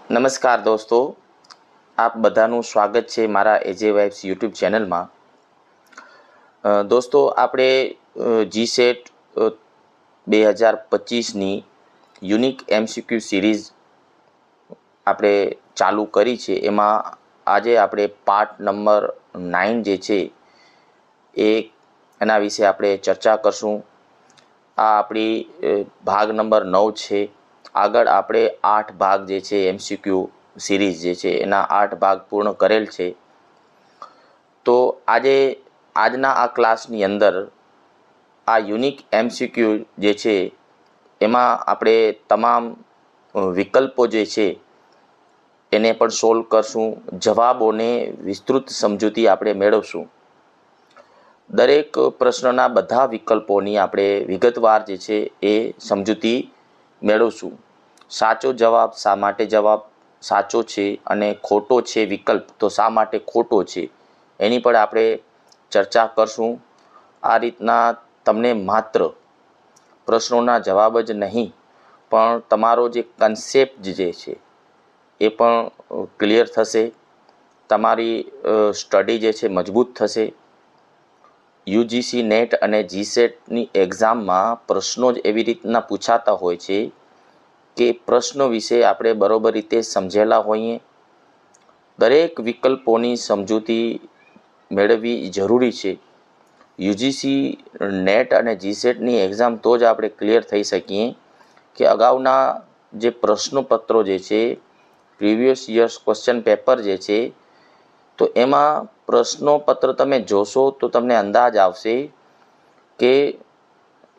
નમસ્કાર દોસ્તો, આપ બધાનું સ્વાગત છે મારા એજે વાઇબ્સ યુટ્યુબ ચેનલમાં। દોસ્તો, આપણે જીસેટ 2025ની યુનિક એમસીક્યુ સિરીઝ આપણે ચાલુ કરી છે। એમાં આજે આપણે પાર્ટ નંબર 9 જે છે એના વિશે આપણે ચર્ચા કરશું। આ આપણી ભાગ નંબર 9 છે। આગળ આપણે 8 ભાગ જે છે એમસીક્યુ સિરીઝ જે છે એના 8 ભાગ પૂર્ણ કરેલ છે। તો આજના આ ક્લાસની અંદર આ યુનિક એમસીક્યુ જે છે એમાં આપણે તમામ વિકલ્પો જે છે એને પણ સોલ્વ કરશું, જવાબોને વિસ્તૃત સમજૂતી આપણે મેળવશું। દરેક પ્રશ્નના બધા વિકલ્પોની આપણે વિગતવાર જે છે એ સમજૂતી મેળવશું। સાચો જવાબ શા માટે જવાબ સાચો છે અને ખોટો છે વિકલ્પ તો શા માટે ખોટો છે એની પણ આપણે ચર્ચા કરશું। આ રીતના તમને માત્ર પ્રશ્નોના જવાબ જ નહીં પણ તમારો જે કન્સેપ્ટ જે છે એ પણ ક્લિયર થશે, તમારી સ્ટડી જે છે મજબૂત થશે। યુજીસી નેટ અને જીસેટની એક્ઝામમાં પ્રશ્નો જ એવી રીતના પૂછાતા હોય છે કે પ્રશ્નો વિશે આપણે બરોબર રીતે સમજેલા હોઈએ। દરેક વિકલ્પોની સમજૂતી મેળવવી જરૂરી છે। યુજીસી નેટ અને જીસેટની એક્ઝામ તો જ આપણે ક્લિયર થઈ શકીએ કે અગાઉના જે પ્રશ્નપત્રો જે છે, પ્રીવિયસ યર્સ ક્વેશ્ચન પેપર જે છે, તો એમાં પ્રશ્નોપત્ર તમે જોશો તો તમને અંદાજ આવશે કે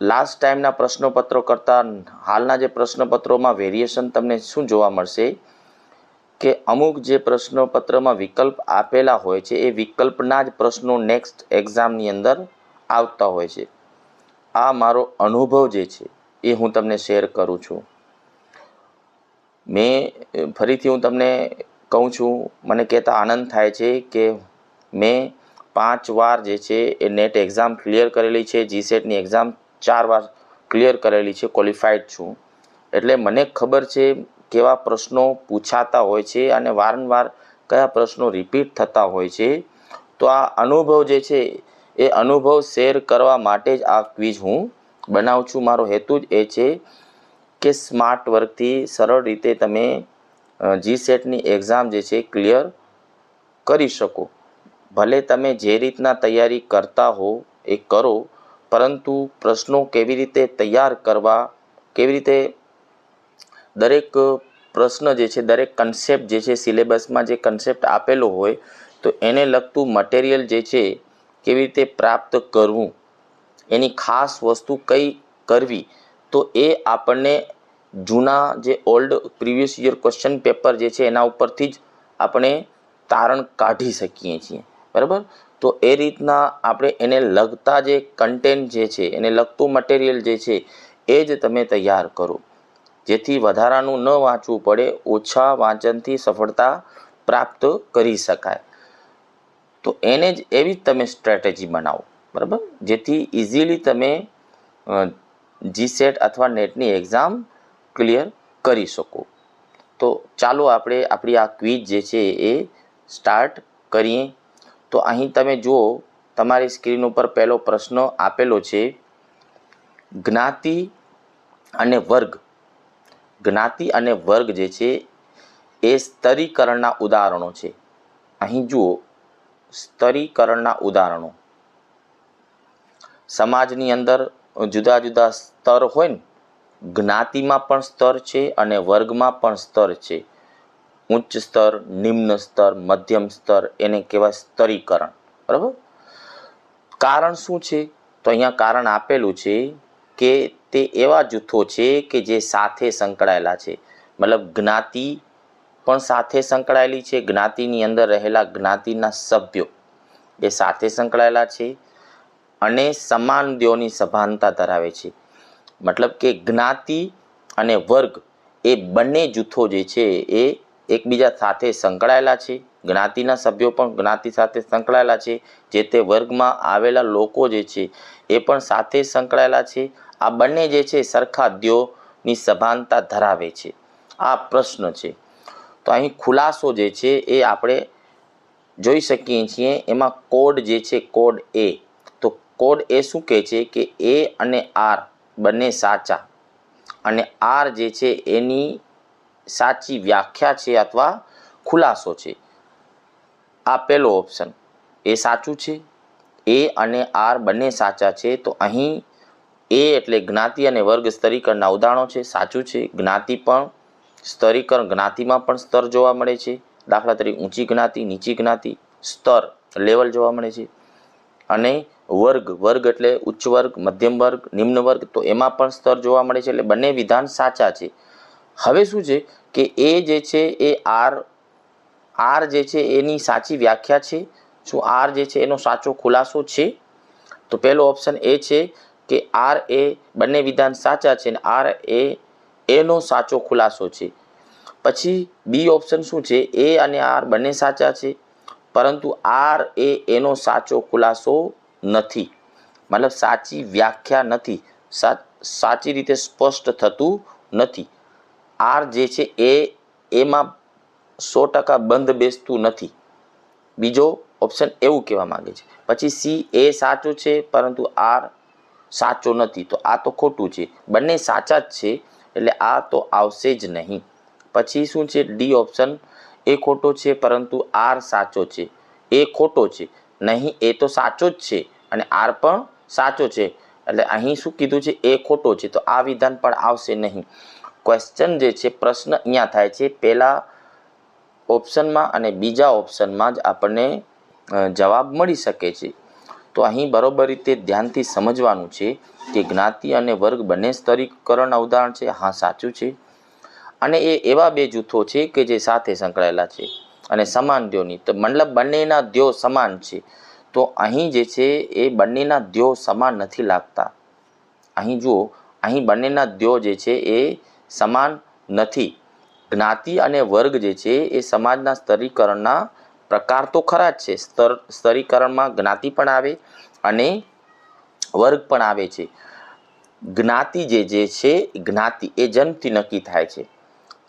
લાસ્ટ ટાઈમના પ્રશ્નપત્રો કરતાં હાલના જે પ્રશ્નપત્રોમાં વેરિએશન તમને શું જોવા મળશે કે અમુક જે પ્રશ્નપત્રમાં વિકલ્પ આપેલા હોય છે એ વિકલ્પના જ પ્રશ્નો નેક્સ્ટ એક્ઝામની અંદર આવતા હોય છે। આ મારો અનુભવ જે છે એ હું તમને શેર કરું છું। ફરીથી હું તમને કહું છું, મને કહેતા આનંદ થાય છે કે મેં 5 વાર જે છે એ નેટ એક્ઝામ ક્લિયર કરેલી છે, જીસેટની એક્ઝામ 4 વાર ક્લિયર કરેલી છે, ક્વોલિફાઈડ છું। એટલે મને ખબર છે કેવા પ્રશ્નો પૂછાતા હોય છે અને વારંવાર કયા પ્રશ્નો રિપીટ થતા હોય છે। તો આ અનુભવ જે છે એ અનુભવ શેર કરવા માટે જ આ ક્વિઝ હું બનાવું છું। મારો હેતુ જ એ છે કે સ્માર્ટ વર્કથી સરળ રીતે તમે જીસેટની એક્ઝામ જે છે ક્લિયર કરી શકો। ભલે તમે જે રીતના તૈયારી કરતા હો એ કરો, પરંતુ પ્રશ્નો કેવી રીતે તૈયાર કરવા, કેવી રીતે દરેક પ્રશ્ન જે છે, દરેક કન્સેપ્ટ જે છે, સિલેબસમાં જે કન્સેપ્ટ આપેલો હોય તો એને લગતું મટીરિયલ જે છે કેવી રીતે પ્રાપ્ત કરવું, એની ખાસ વસ્તુ કઈ કરવી, તો એ આપણને જૂના જે old previous year question paper જે છે એના ઉપરથી જ આપણે તારણ કાઢી શકીએ છીએ, બરાબર। તો એ રીતના આપણે એને લગતા જે કન્ટેન્ટ જે છે, એને લગતું મટીરિયલ જે છે એ જ તમે તૈયાર કરો, જેથી વધારાનું ન વાંચવું પડે, ઓછા વાંચનથી સફળતા પ્રાપ્ત કરી શકાય। તો એને જ એવી જ તમે સ્ટ્રેટેજી બનાવો, બરાબર, જેથી ઇઝીલી તમે જીસેટ અથવા નેટની એક્ઝામ ક્લિયર કરી શકો। તો ચાલો આપણે આપણી આ ક્વિઝ જે છે એ સ્ટાર્ટ કરીએ। તો અહીં તમે જુઓ, તમારી સ્ક્રીન ઉપર પહેલો પ્રશ્ન આપેલો છે, જ્ઞાતિ અને વર્ગ। જ્ઞાતિ અને વર્ગ જે છે એ સ્તરીકરણના ઉદાહરણો છે। અહીં જુઓ, સ્તરીકરણના ઉદાહરણો, સમાજની અંદર જુદા જુદા સ્તર હોય ને, જ્ઞાતિમાં પણ સ્તર છે અને વર્ગમાં પણ સ્તર છે। ઉચ્ચ સ્તર, નિમ્ન સ્તર, મધ્યમ સ્તર, એને કહેવાય સ્તરીકરણ, બરાબર। કારણ શું છે? તો અહીંયા કારણ આપેલું છે કે તે એવા જૂથો છે કે જે સાથે સંકળાયેલા છે, મતલબ જ્ઞાતિ પણ સાથે સંકળાયેલી છે, જ્ઞાતિની અંદર રહેલા જ્ઞાતિના સભ્યો એ સાથે સંકળાયેલા છે અને સમાન દેવોની સભાનતા ધરાવે છે। મતલબ કે જ્ઞાતિ અને વર્ગ એ બંને જૂથો જે છે એ એકબીજા સાથે સંકળાયેલા છે। જ્ઞાતિના સભ્યો પણ જ્ઞાતિ સાથે સંકળાયેલા છે, જે તે વર્ગમાં આવેલા લોકો જે છે એ પણ સાથે સંકળાયેલા છે। આ બંને જે છે સરખા દેવોની સભાનતા ધરાવે છે। આ પ્રશ્ન છે। તો અહીં ખુલાસો જે છે એ આપણે જોઈ શકીએ છીએ. એમાં કોડ જે છે કોડ એ, તો કોડ એ શું કહે છે કે એ અને આર બંને સાચા, અને આર જે છે એની સાચી વ્યાખ્યા છે અથવા ખુલાસો છે. આ પહેલો ઓપ્શન એ સાચું છે. એ અને આર બંને સાચા છે. તો અહીં એ એટલે જ્ઞાતિ અને વર્ગ સ્તરીકરણના ઉદાહરણો છે, સાચું છે. જ્ઞાતિ પણ સ્તરીકરણ, જ્ઞાતિમાં પણ સ્તર જોવા મળે છે. દાખલા તરીકે ઊંચી જ્ઞાતિ, નીચી જ્ઞાતિ, સ્તર લેવલ જોવા મળે છે. અને વર્ગ એટલે ઉચ્ચ વર્ગ, મધ્યમ વર્ગ, નિમ્ન વર્ગ, તો એમાં પણ સ્તર જોવા મળે છે. એટલે બંને વિધાન સાચા છે. હવે શું છે કે એ જે છે એ આર જે છે એની સાચી વ્યાખ્યા છે. શું આર જે છે એનો સાચો ખુલાસો છે? તો પહેલો ઓપ્શન એ છે કે આર એ બંને વિધાન સાચા છે અને આર એનો સાચો ખુલાસો છે. પછી બી ઓપ્શન શું છે? એ અને આર બંને સાચા છે, પરંતુ આર એનો સાચો ખુલાસો નથી, મતલબ સાચી વ્યાખ્યા નથી, સાચી રીતે સ્પષ્ટ થતું નથી. આર જે છે એમાં 100% બંધ બેસતું નથી. બીજો ઓપ્શન એવું કહેવા માંગે છે. પછી સી, એ સાચું છે પરંતુ આર સાચો નથી, તો આ તો ખોટું છે. બંને સાચા જ છે એટલે આ તો આવશે જ નહીં. પછી શું છે? ડી ઓપ્શન, એ ખોટો છે પરંતુ આર સાચો છે. એ ખોટો છે નહીં, એ તો સાચો જ છે અને આર પણ સાચો છે. એટલે અહીં શું કીધું છે? એ ખોટો છે, તો આ વિધાન પણ આવશે નહીં. ક્વેશ્ચન જે છે, પ્રશ્ન અહીંયા થાય છે પહેલા ઓપ્શનમાં અને બીજા ઓપ્શનમાં જ આપણને જવાબ મળી શકે છે. તો અહીં બરોબર રીતે ધ્યાનથી સમજવાનું છે કે જ્ઞાતિ અને વર્ગ બંને સ્તરીકરણના ઉદાહરણ છે. હા, સાચું છે. અને એ એવા બે જૂથો છે કે જે સાથે સંકળાયેલા છે અને સમાન ધ્યોની, તો મતલબ બંનેના ધ્યો સમાન છે. તો અહીં જે છે એ બંનેના ધ્યો સમાન નથી લાગતા. અહીં જુઓ, અહીં બંનેના ધ્યો જે છે એ સમાન નથી. જ્ઞાતિ અને વર્ગ જે છે એ સમાજના સ્તરીકરણના પ્રકાર તો ખરા જ છે. સ્તરીકરણમાં જ્ઞાતિ પણ આવે અને વર્ગ પણ આવે છે. જ્ઞાતિ જે છે, જ્ઞાતિ એ જન્મથી નક્કી થાય છે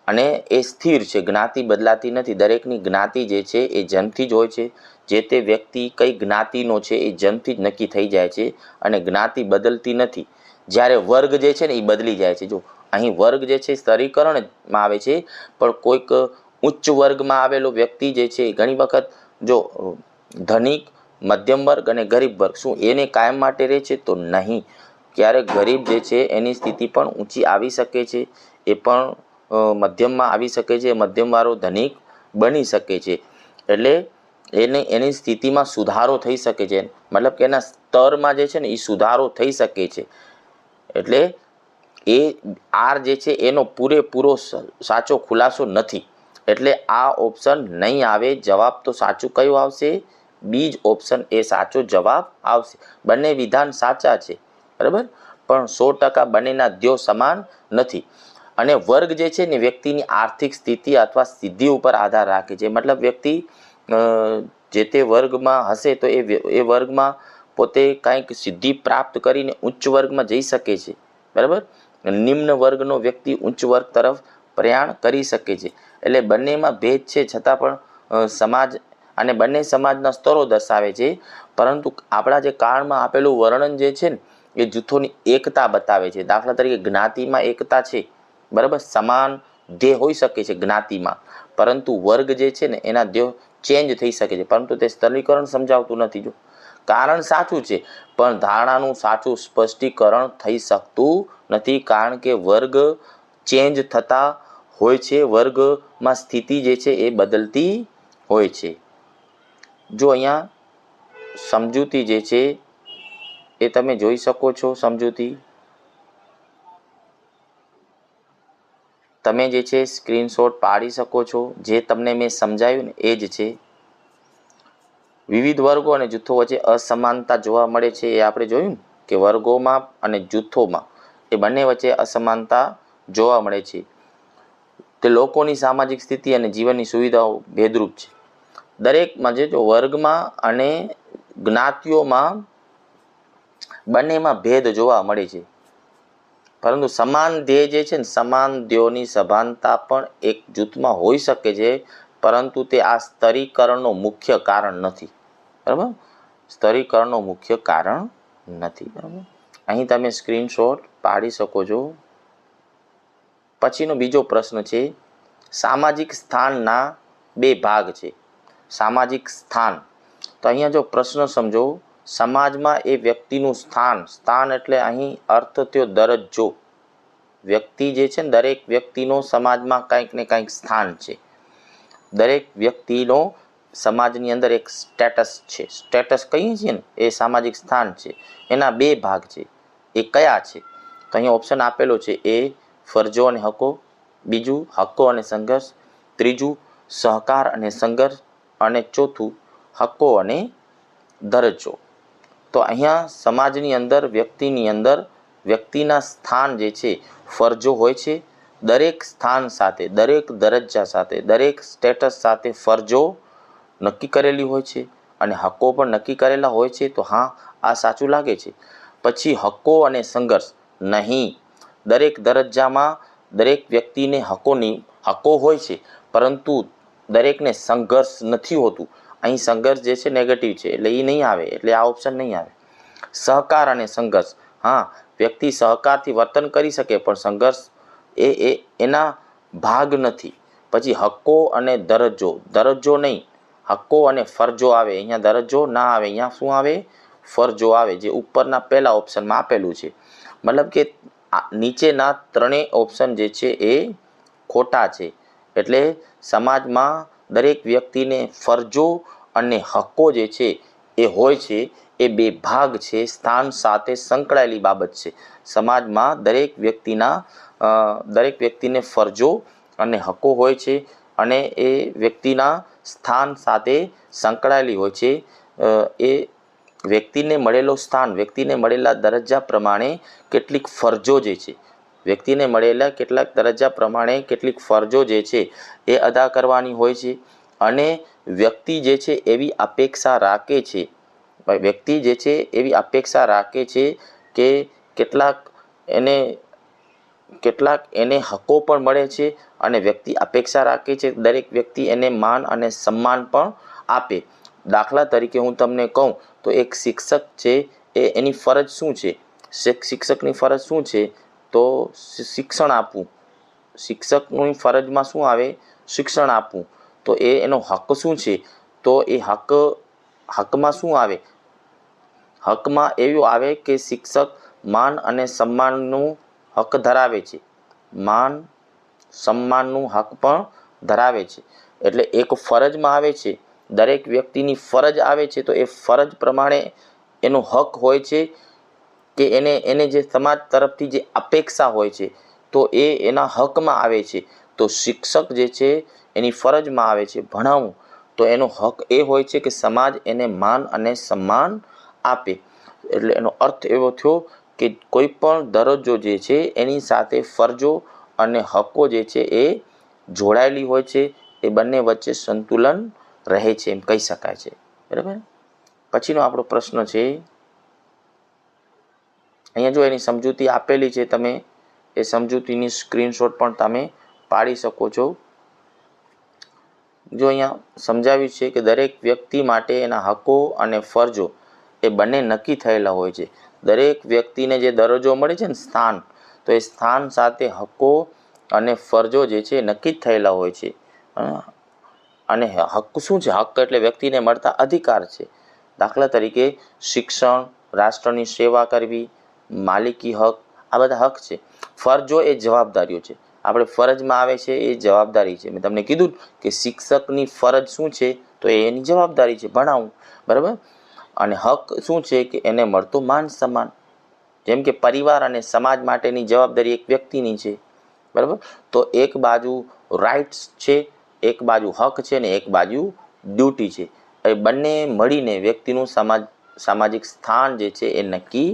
અને એ સ્થિર છે. જ્ઞાતિ બદલાતી નથી. દરેકની જ્ઞાતિ જે છે એ જન્મથી જ હોય છે. જે તે વ્યક્તિ કઈ જ્ઞાતિનો છે એ જન્મથી જ નક્કી થઈ જાય છે અને જ્ઞાતિ બદલતી નથી. જ્યારે વર્ગ જે છે ને એ બદલી જાય છે. જો અહીં વર્ગ જે છે સ્તરીકરણમાં આવે છે, પણ કોઈક ઉચ્ચ વર્ગમાં આવેલો વ્યક્તિ જે છે ઘણી વખત જો ધનિક, મધ્યમ વર્ગ અને ગરીબ વર્ગ, શું એને કાયમ માટે રહે છે? તો નહીં. ક્યારેક ગરીબ જે છે એની સ્થિતિ પણ ઊંચી આવી શકે છે, એ પણ મધ્યમમાં આવી શકે છે, મધ્યમવાળો ધનિક બની શકે છે. એટલે એની સ્થિતિમાં સુધારો થઈ શકે છે, મતલબ કે એના સ્તરમાં જે છે ને એ સુધારો થઈ શકે છે. એટલે એ આર જે છે એનો પૂરેપૂરો સાચો ખુલાસો નથી. એટલે આ ઓપ્શન નહીં આવે. જવાબ તો સાચું કયું આવશે? બી જ ઓપ્શન એ સાચો જવાબ આવશે. બંને વિધાન સાચા છે, બરાબર, પણ 100% બંનેના ધ્યો સમાન નથી. અને વર્ગ જે છે ને વ્યક્તિની આર્થિક સ્થિતિ અથવા સિદ્ધિ ઉપર આધાર રાખે છે. મતલબ વ્યક્તિ જે તે વર્ગમાં હશે તો એ વર્ગમાં પોતે કાંઈક સિદ્ધિ પ્રાપ્ત કરીને ઉચ્ચ વર્ગમાં જઈ શકે છે, બરાબર. નિમ્ન વર્ગનો વ્યક્તિ ઉચ્ચ વર્ગ તરફ પ્રયાણ કરી શકે છે. એટલે બંનેમાં ભેદ છે, છતાં પણ સમાજ અને બંને સમાજના સ્તરો દર્શાવે છે. પરંતુ આપણા જે કાળમાં આપેલું વર્ણન જે છે ને એ જૂથોની એકતા બતાવે છે. દાખલા તરીકે જ્ઞાતિમાં એકતા છે, બરાબર, સમાન ધ્યેય હોઈ શકે છે જ્ઞાતિમાં, પરંતુ વર્ગ જે છે ને એના ધ્યેય ચેન્જ થઈ શકે છે, પરંતુ તે સ્તરીકરણ સમજાવતું નથી. જો કારણ સાચું છે પણ ધારણાનું સાચું સ્પષ્ટીકરણ થઈ શકતું નથી, કારણ કે વર્ગ ચેન્જ થતા હોય છે, વર્ગમાં સ્થિતિ જે છે એ બદલતી હોય છે. જો અહીંયા સમજૂતી જે છે એ તમે જોઈ શકો છો. સમજૂતી તમે જે છે સ્ક્રીનશોટ પાડી શકો છો. જે તમને મેં સમજાવ્યું ને એ જ છે. વિવિધ વર્ગો અને જૂથો વચ્ચે અસમાનતા જોવા મળે છે. એ આપણે જોયું કે વર્ગોમાં અને જૂથોમાં એ બંને વચ્ચે અસમાનતા જોવા મળે છે. તે લોકોની સામાજિક સ્થિતિ અને જીવનની સુવિધાઓ ભેદરૂપ છે. દરેકમાં જે વર્ગમાં અને જ્ઞાતિઓમાં બંનેમાં ભેદ જોવા મળે છે. પરંતુ સમાન ધ્યેય જે છે ને, સમાન ધ્યેયોની સભાનતા પણ એક જૂથમાં હોઈ શકે છે, પરંતુ તે આ સ્તરીકરણનો મુખ્ય કારણ નથી. બરાબર, સ્તરીકરણનો મુખ્ય કારણ નથી. બરાબર, અહીં તમે સ્ક્રીનશોટ પાડી શકો છો. પછીનો બીજો પ્રશ્ન છે, સામાજિક સ્થાનના બે ભાગ છે. સામાજિક સ્થાન, તો અહીંયા જો પ્રશ્ન સમજો, સમાજમાં એ વ્યક્તિનું સ્થાન, સ્થાન એટલે અહીં અર્થ થયો દરજ્જો. વ્યક્તિ જે છે ને, દરેક વ્યક્તિનો સમાજમાં કંઈક ને કંઈક સ્થાન છે. દરેક વ્યક્તિનો સમાજની અંદર એક સ્ટેટસ છે. સ્ટેટસ કહીએ છીએ ને, એ સામાજિક સ્થાન છે. એના બે ભાગ છે. એ કયા છે? તો અહીંયા ઓપ્શન આપેલો છે. એ ફરજો અને હકો, બીજું હક્કો અને સંઘર્ષ, ત્રીજું સહકાર અને સંઘર્ષ, અને ચોથું હક્કો અને દરજ્જો. તો અહીંયા સમાજની અંદર, વ્યક્તિની અંદર વ્યક્તિના સ્થાન જે છે, ફરજો હોય છે. દરેક સ્થાન સાથે, દરેક દરજ્જા સાથે, દરેક સ્ટેટસ સાથે ફરજો નક્કી કરેલી હોય છે અને હક્કો પણ નક્કી કરેલા હોય છે. તો હા, આ સાચું લાગે છે. પછી હક્કો અને સંઘર્ષ નહીં. દરેક દરજ્જામાં દરેક વ્યક્તિને હક્કો હોય છે, પરંતુ દરેકને સંઘર્ષ નથી હોતું. અહીં સંઘર્ષ જે છે નેગેટિવ છે, એટલે એ નહીં આવે, એટલે આ ઓપ્શન નહીં આવે. સહકાર અને સંઘર્ષ, હા, વ્યક્તિ સહકારથી વર્તન કરી શકે, પણ સંઘર્ષ એના ભાગ નથી. પછી હક્કો અને દરજ્જો, દરજ્જો નહીં, હક્કો અને ફરજો આવે. અહીંયા દરજ્જો ના આવે, અહીંયા શું આવે? ફરજો આવે, જે ઉપરના પહેલા ઓપ્શનમાં આપેલું છે. મતલબ કે નીચેના ત્રણેય ઓપ્શન જે છે એ ખોટા છે. એટલે સમાજમાં દરેક વ્યક્તિને ફરજો અને હક્કો જે છે એ હોય છે. એ બે ભાગ છે, સ્થાન સાથે સંકળાયેલી બાબત છે. સમાજમાં દરેક વ્યક્તિને ફરજો અને હક્કો હોય છે, અને એ વ્યક્તિના સ્થાન સાથે સંકળાયેલી હોય છે. એ વ્યક્તિને મળેલો સ્થાન, વ્યક્તિને મળેલા દરજ્જા પ્રમાણે કેટલીક ફરજો જે છે, વ્યક્તિને મળેલા કેટલાક દરજ્જા પ્રમાણે કેટલીક ફરજો જે છે એ અદા કરવાની હોય છે. અને વ્યક્તિ જે છે એવી અપેક્ષા રાખે છે, વ્યક્તિ જે છે એવી અપેક્ષા રાખે છે કે કેટલાક એને હક્કો પણ મળે છે, અને વ્યક્તિ અપેક્ષા રાખે છે દરેક વ્યક્તિ એને માન અને સન્માન પણ આપે. દાખલા તરીકે હું તમને કહું તો એક શિક્ષક છે, એની ફરજ શું છે? શિક્ષકની ફરજ શું છે? તો શિક્ષણ આપવું. શિક્ષકની ફરજમાં શું આવે? શિક્ષણ આપવું. તો એનો હક શું છે? તો એ હકમાં શું આવે? હકમાં એવું આવે કે શિક્ષક માન અને સન્માનનું હક ધરાવે છે. માન સન્માનનું હક પણ ધરાવે છે. એટલે એક ફરજમાં આવે છે, દરેક વ્યક્તિની ફરજ આવે છે, તો એ ફરજ પ્રમાણે એનો હક હોય છે કે એને જે સમાજ તરફથી જે અપેક્ષા હોય છે, તો એના હકમાં આવે છે. તો શિક્ષક જે છે એની ફરજમાં આવે છે ભણાવવું, તો એનો હક એ હોય છે કે સમાજ એને માન અને સન્માન આપે. એટલે એનો અર્થ એવો થયો કે કોઈ પણ દરજ્જો જે છે એની સાથે ફરજો અને હક્કો જે છે એ જોડાયેલી હોય છે. એ બંને વચ્ચે સંતુલન રહે છે, એમ કહી શકાય છે. બરાબર. પછીનો આપણો પ્રશ્ન છે, અહીંયા જો એની સમજૂતી આપેલી છે, તમે એ સમજૂતીની સ્ક્રીનશોટ પણ તમે પાડી શકો છો. જો અહીંયા સમજાવ્યું છે કે દરેક વ્યક્તિ માટે એના હક્કો અને ફરજો એ બંને નક્કી થયેલા હોય છે. દરેક વ્યક્તિને જે દરજ્જો મળે છે ને, સ્થાન, તો એ સ્થાન સાથે હક્કો અને ફરજો જે છે નક્કી જ થયેલા હોય છે. અને હક શું છે? હક એટલે વ્યક્તિને મળતા અધિકાર છે. દાખલા તરીકે શિક્ષણ, રાષ્ટ્રની સેવા કરવી, માલિકી હક, આ બધા હક છે. ફરજો એ જવાબદારીઓ છે. આપણે ફરજમાં આવે છે એ જવાબદારી છે. મેં તમને કીધું કે શિક્ષકની ફરજ શું છે? તો એની જવાબદારી છે ભણાવવું. બરાબર. અને હક શું છે? કે એને મળતું માન સન્માન. જેમ કે પરિવાર અને સમાજ માટેની જવાબદારી એક વ્યક્તિની છે. બરાબર. તો એક બાજુ રાઇટ્સ છે, એક બાજુ હક છે, ને એક બાજુ ડ્યુટી છે. એ બંને મળીને વ્યક્તિનું સામાજિક સ્થાન જે છે એ નક્કી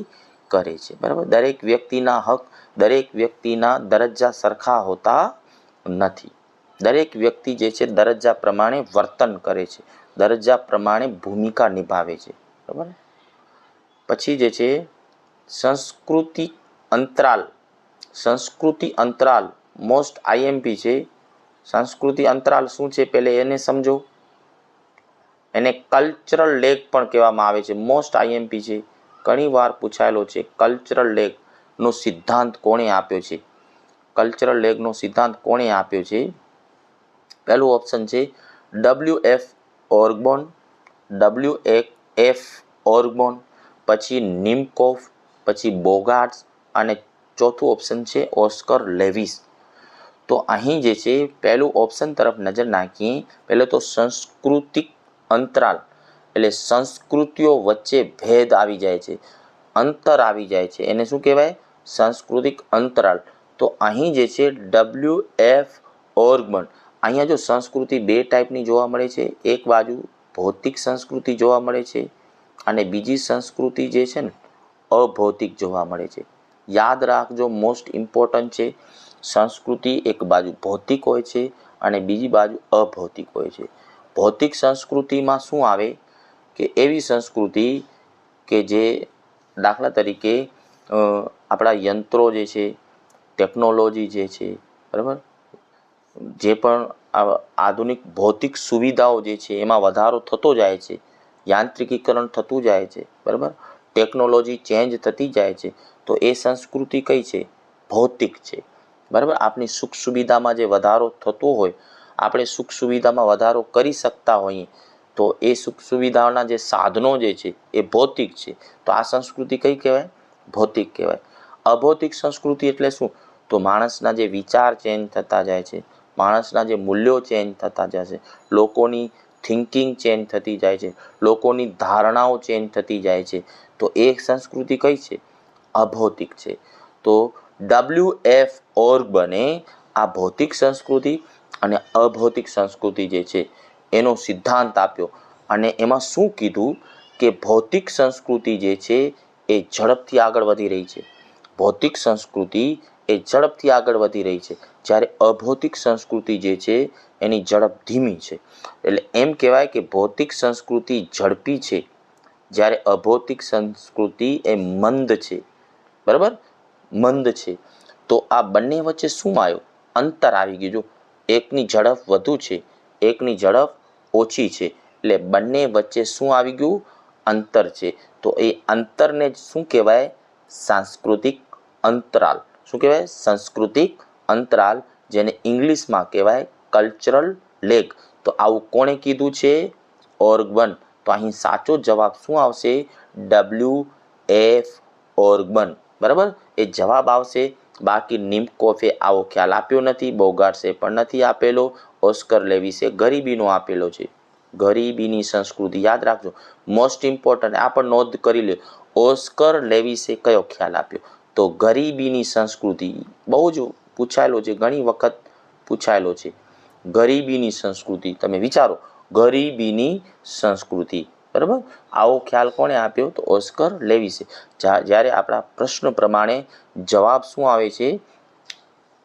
કરે છે. બરાબર. દરેક વ્યક્તિના હક, દરેક વ્યક્તિના દરજ્જા સરખા હોતા નથી. દરેક વ્યક્તિ જે છે દરજ્જા પ્રમાણે વર્તન કરે છે, દરજ્જા પ્રમાણે ભૂમિકા નિભાવે છે. બરાબર. પછી જે છે સાંસ્કૃતિક અંતરાલ, સંસ્કૃતિ અંતરાલ મોસ્ટ આઈએમપી છે. સંસ્કૃતિ અંતરાલ શું છે પહેલે એને સમજો. એને કલ્ચરલ લેગ પણ કહેવામાં આવે છે. મોસ્ટ આઈએમપી છે, ઘણી વાર પૂછાયેલો છે. કલ્ચરલ લેગનો સિદ્ધાંત કોણે આપ્યો છે? કલ્ચરલ લેગનો સિદ્ધાંત કોણે આપ્યો છે? પહેલું ઓપ્શન છે WF ઓર્ગબોન, WF ઓર્ગબોન, પછી નિમકોફ, પછી બોગાર્ટ્સ અને ચોથું ઓપ્શન છે ઓસ્કર લેવિસ. તો અહીં જે છે પહેલું ઓપ્શન તરફ નજર નાખીએ. પહેલો તો સાંસ્કૃતિક અંતરાલ એટલે સંસ્કૃતિઓ વચ્ચે ભેદ આવી જાય છે, અંતર આવી જાય છે, એને શું કહેવાય? સાંસ્કૃતિક અંતરાલ. તો અહીં જે છે WF ઓર્ગબન. અહીંયા જો સંસ્કૃતિ બે ટાઈપની જોવા મળે છે. એક બાજુ ભૌતિક સંસ્કૃતિ જોવા મળે છે અને બીજી સંસ્કૃતિ જે છે ને અભૌતિક જોવા મળે છે. યાદ રાખજો, મોસ્ટ ઇમ્પોર્ટન્ટ છે. સંસ્કૃતિ એક બાજુ ભૌતિક હોય છે અને બીજી બાજુ અભૌતિક હોય છે. ભૌતિક સંસ્કૃતિમાં શું આવે કે એવી સંસ્કૃતિ કે જે દાખલા તરીકે આપણા યંત્રો જે છે, ટેકનોલોજી જે છે, બરાબર, જે પણ આધુનિક ભૌતિક સુવિધાઓ જે છે એમાં વધારો થતો જાય છે, યાંત્રિકીકરણ થતું જાય છે, બરાબર, ટેકનોલોજી ચેન્જ થતી જાય છે. તો એ સંસ્કૃતિ કઈ છે? ભૌતિક છે, બરાબર. આપણી સુખ સુવિધામાં જે વધારો થતો હોય, આપણે સુખ સુવિધામાં વધારો કરી શકતા હોઈએ, તો એ સુખ સુવિધાઓના જે સાધનો જે છે એ ભૌતિક છે. તો આ સંસ્કૃતિ કઈ કહેવાય? ભૌતિક કહેવાય. અભૌતિક સંસ્કૃતિ એટલે શું? તો માણસના જે વિચાર ચેન્જ થતા જાય છે, માણસના જે મૂલ્યો ચેન્જ થતા જાય છે, લોકોની થિંકિંગ ચેન્જ થતી જાય છે, લોકોની ધારણાઓ ચેન્જ થતી જાય છે. તો એ સંસ્કૃતિ કઈ છે? અભૌતિક છે. તો WF ઓર્ગબને આ ભૌતિક સંસ્કૃતિ અને અભૌતિક સંસ્કૃતિ જે છે એનો સિદ્ધાંત આપ્યો અને એમાં શું કીધું કે ભૌતિક સંસ્કૃતિ જે છે એ ઝડપથી આગળ વધી રહી છે. ભૌતિક સંસ્કૃતિ એ ઝડપથી આગળ વધી રહી છે, જ્યારે અભૌતિક સંસ્કૃતિ જે છે એની ઝડપ ધીમી છે. એટલે એમ કહેવાય કે ભૌતિક સંસ્કૃતિ ઝડપી છે, જ્યારે અભૌતિક સંસ્કૃતિ એ મંદ છે, બરાબર, મંદ છે. તો આ બંને વચ્ચે શું આવ્યું? અંતર આવી ગયું. જો એકની ઝડપ વધુ છે, એકની ઝડપ ઓછી છે, એટલે બંને વચ્ચે શું આવી ગયું? અંતર છે. તો એ અંતરને શું કહેવાય? સાંસ્કૃતિક અંતરાલ. શું કહેવાય? સાંસ્કૃતિક અંતરાલ, જેને ઇંગ્લિશમાં કહેવાય કલ્ચરલ લેગ. તો આવું કોણે કીધું છે? ઓર્ગબન. તો અહીં સાચો જવાબ શું આવશે? WF ઓર્ગબન, બરાબર, એ જવાબ આવશે. બાકી નિમકોફે આવો ખ્યાલ આપ્યો નથી, બોગાર્ટ્સે પણ નથી આપેલો, ઓસ્કર લેવિસે ગરીબીનો આપેલો છે. ગરીબીની સંસ્કૃતિ યાદ રાખજો, મોસ્ટ ઇમ્પોર્ટન્ટ. આ પણ નોંધ કરી લે. ઓસ્કર લેવિસે કયો ખ્યાલ આપ્યો? તો ગરીબીની સંસ્કૃતિ. બહુ જ પૂછાયેલો છે, ઘણી વખત પૂછાયેલો છે. ગરીબીની સંસ્કૃતિ, તમે વિચારો, ગરીબીની સંસ્કૃતિ, બરાબર, આવો ખ્યાલ કોણે આપ્યો? તો ઓસ્કર લેવિસે. જ્યારે આપણા પ્રશ્ન પ્રમાણે જવાબ શું આવે છે?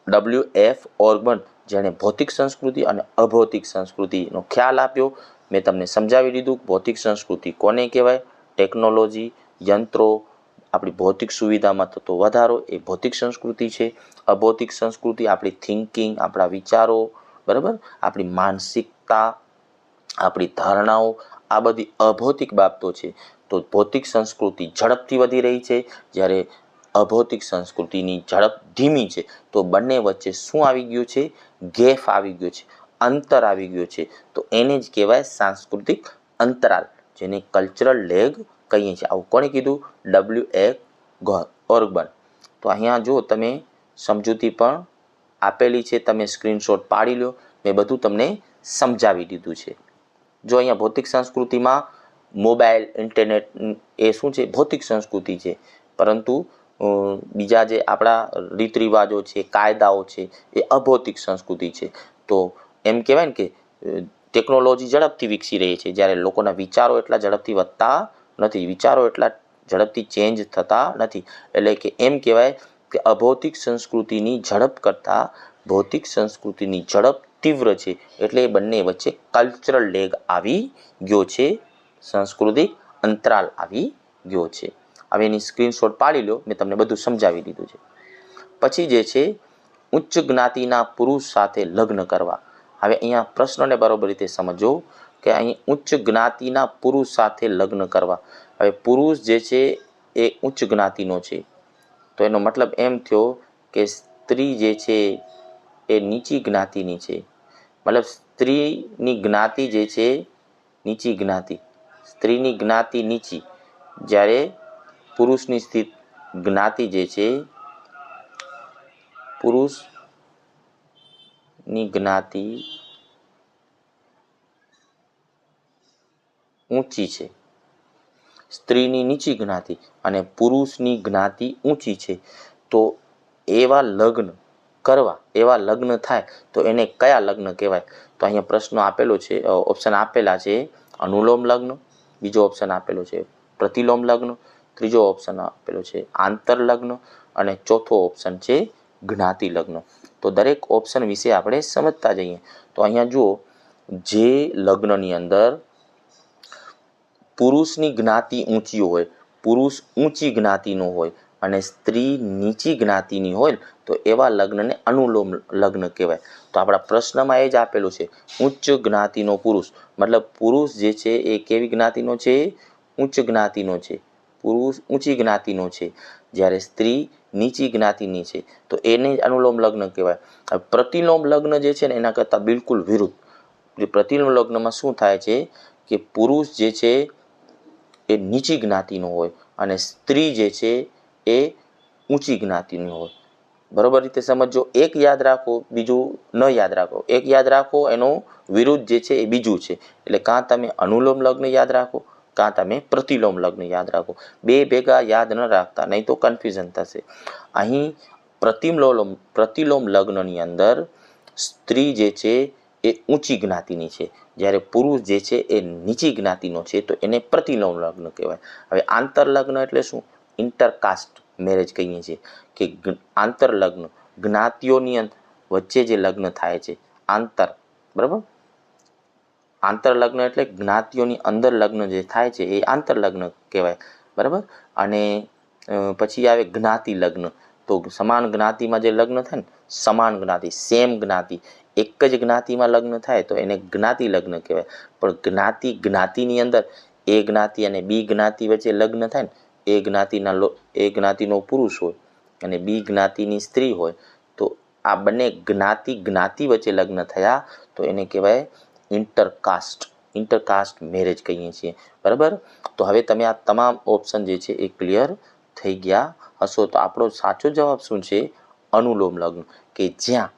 WF ઓર્ગબન, જેણે ભૌતિક સંસ્કૃતિ અને અભૌતિક સંસ્કૃતિનો ખ્યાલ આપ્યો. મેં તમને સમજાવી દીધું ભૌતિક સંસ્કૃતિ કોને કહેવાય? ટેકનોલોજી, યંત્રો, આપણી ભૌતિક સુવિધામાં થતો વધારો એ ભૌતિક સંસ્કૃતિ છે. અભૌતિક સંસ્કૃતિ આપણી થિંકિંગ, આપણા વિચારો, બરાબર, આપણી માનસિકતા, આપણી ધારણાઓ, આ બધી અભૌતિક બાબતો છે. તો ભૌતિક સંસ્કૃતિ ઝડપથી વધી રહી છે, જ્યારે અભૌતિક સંસ્કૃતિની ઝડપ ધીમી છે. તો બંને વચ્ચે શું આવી ગયું છે? ગેપ આવી ગયો છે, અંતર આવી ગયું છે. તો એને જ કહેવાય સાંસ્કૃતિક અંતરાલ, જેને કલ્ચરલ લેગ કહીએ છીએ. આવું કોણે કીધું? WF ઓર્ગબન. તો અહીંયા જો તમે સમજૂતી પણ આપેલી છે, તમે સ્ક્રીનશોટ પાડી લો. મેં બધું તમને સમજાવી દીધું છે. જો અહીંયા ભૌતિક સંસ્કૃતિમાં મોબાઈલ, ઇન્ટરનેટ એ શું છે? ભૌતિક સંસ્કૃતિ છે. પરંતુ બીજા જે આપણા રીત રિવાજો છે, કાયદાઓ છે, એ અભૌતિક સંસ્કૃતિ છે. તો એમ કહેવાય ને કે ટેકનોલોજી ઝડપથી વિકસી રહી છે, જ્યારે લોકોના વિચારો એટલા ઝડપથી વધતા નથી, વિચારો એટલા ઝડપથી ચેન્જ થતા નથી. એટલે કે એમ કહેવાય કે અભૌતિક સંસ્કૃતિની ઝડપ કરતાં ભૌતિક સંસ્કૃતિની ઝડપ તીવ્ર છે. એટલે એ બંને વચ્ચે કલ્ચરલ લેગ આવી ગયો છે, સાંસ્કૃતિક અંતરાલ આવી ગયો છે. હવે એની સ્ક્રીનશોટ પાડી લો, મેં તમને બધું સમજાવી દીધું છે. પછી જે છે ઉચ્ચ જ્ઞાતિના પુરુષ સાથે લગ્ન કરવા. હવે અહીંયા પ્રશ્નને બરોબર રીતે સમજો કે અહીં ઉચ્ચ જ્ઞાતિના પુરુષ સાથે લગ્ન કરવા. હવે પુરુષ જે છે એ ઉચ્ચ જ્ઞાતિનો છે, તો એનો મતલબ એમ થયો કે સ્ત્રી જે છે એ નીચી જ્ઞાતિની છે. મતલબ સ્ત્રીની જ્ઞાતિ જે છે નીચી જ્ઞાતિ, સ્ત્રીની જ્ઞાતિ નીચી, જ્યારે પુરુષની જ્ઞાતિ જે છે પુરુષની જ્ઞાતિ ઊંચી છે, સ્ત્રીની નીચી જ્ઞાતિ અને પુરુષની જ્ઞાતિ ઊંચી છે. તો એવા લગ્ન કરવા, એવા લગ્ન થાય તો એને કયા લગ્ન કહેવાય? તો અહીંયા પ્રશ્ન આપેલો છે, ઓપ્શન આપેલા છે અનુલોમ લગ્ન, બીજો ઓપ્શન આપેલો છે પ્રતિલોમ લગ્ન, ત્રીજો ઓપ્શન આપેલો છે આંતર લગ્ન અને ચોથો ઓપ્શન છે જ્ઞાતિ લગ્ન. તો દરેક ઓપ્શન વિશે આપણે સમજતા જઈએ. તો અહીંયા જુઓ, જે લગ્નની અંદર પુરુષની જ્ઞાતિ ઊંચી હોય, પુરુષ ઊંચી જ્ઞાતિનો હોય અને સ્ત્રી નીચી જ્ઞાતિની હોય તો એવા લગ્નને અનુલોમ લગ્ન કહેવાય. તો આપણા પ્રશ્નમાં એ જ આપેલું છે ઉચ્ચ જ્ઞાતિનો પુરુષ, મતલબ પુરુષ જે છે એ કેવી જ્ઞાતિનો છે? ઉચ્ચ જ્ઞાતિનો છે. પુરુષ ઊંચી જ્ઞાતિનો છે, જ્યારે સ્ત્રી નીચી જ્ઞાતિની છે, તો એને જ અનુલોમ લગ્ન કહેવાય. પ્રતિલોમ લગ્ન જે છે ને એના કરતાં બિલકુલ વિરુદ્ધ. પ્રતિલોમ લગ્નમાં શું થાય છે કે પુરુષ જે છે એ નીચી જ્ઞાતિનો હોય અને સ્ત્રી જે છે એ ઊંચી જ્ઞાતિની હોય. બરોબર રીતે સમજો. એક યાદ રાખો, બીજું ન યાદ રાખો. એક યાદ રાખો, એનો વિરુદ્ધ જે છે એ બીજું છે. એટલે કાં તમે અનુલોમ લગ્ન યાદ રાખો, કાં તમે પ્રતિલોમ લગ્ન યાદ રાખો. બે ભેગા યાદ ન રાખતા, નહીં તો કન્ફ્યુઝન થશે. અહીં પ્રતિલોમ લગ્નની અંદર સ્ત્રી જે છે એ ઊંચી જ્ઞાતિની છે, જ્યારે પુરુષ જે છે એ નીચી જ્ઞાતિનો છે, તો એને પ્રતિલોમ લગ્ન કહેવાય. હવે આંતર લગ્ન એટલે શું? ઇન્ટરકાસ્ટ મેરેજ કહીએ છીએ કે આંતર લગ્ન, જ્ઞાતિઓની વચ્ચે જે લગ્ન થાય છે, આંતર, બરાબર. આંતર લગ્ન એટલે જ્ઞાતિઓની અંદર લગ્ન જે થાય છે એ આંતર લગ્ન કહેવાય, બરાબર. અને પછી આવે જ્ઞાતિ લગ્ન. તો સમાન જ્ઞાતિમાં જે લગ્ન થાય ને, સમાન જ્ઞાતિ, સેમ જ્ઞાતિ, એક જ જ્ઞાતિમાં લગ્ન થાય તો એને જ્ઞાતિ લગ્ન કહેવાય. પણ જ્ઞાતિની અંદર એ જ્ઞાતિ અને બી જ્ઞાતિ વચ્ચે લગ્ન થાય ને, એ જ્ઞાતિનો પુરુષ હોય અને બી જ્ઞાતિની સ્ત્રી હોય, તો આ બંને જ્ઞાતિ વચ્ચે લગ્ન થયા તો એને કહેવાય ઇન્ટરકાસ્ટ મેરેજ કહીએ છીએ, બરાબર. તો હવે તમે આ તમામ ઓપ્શન જે છે એ ક્લિયર થઈ ગયા હશો. તો આપણો સાચો જવાબ શું છે? અનુલોમ લગ્ન, કે જ્યાં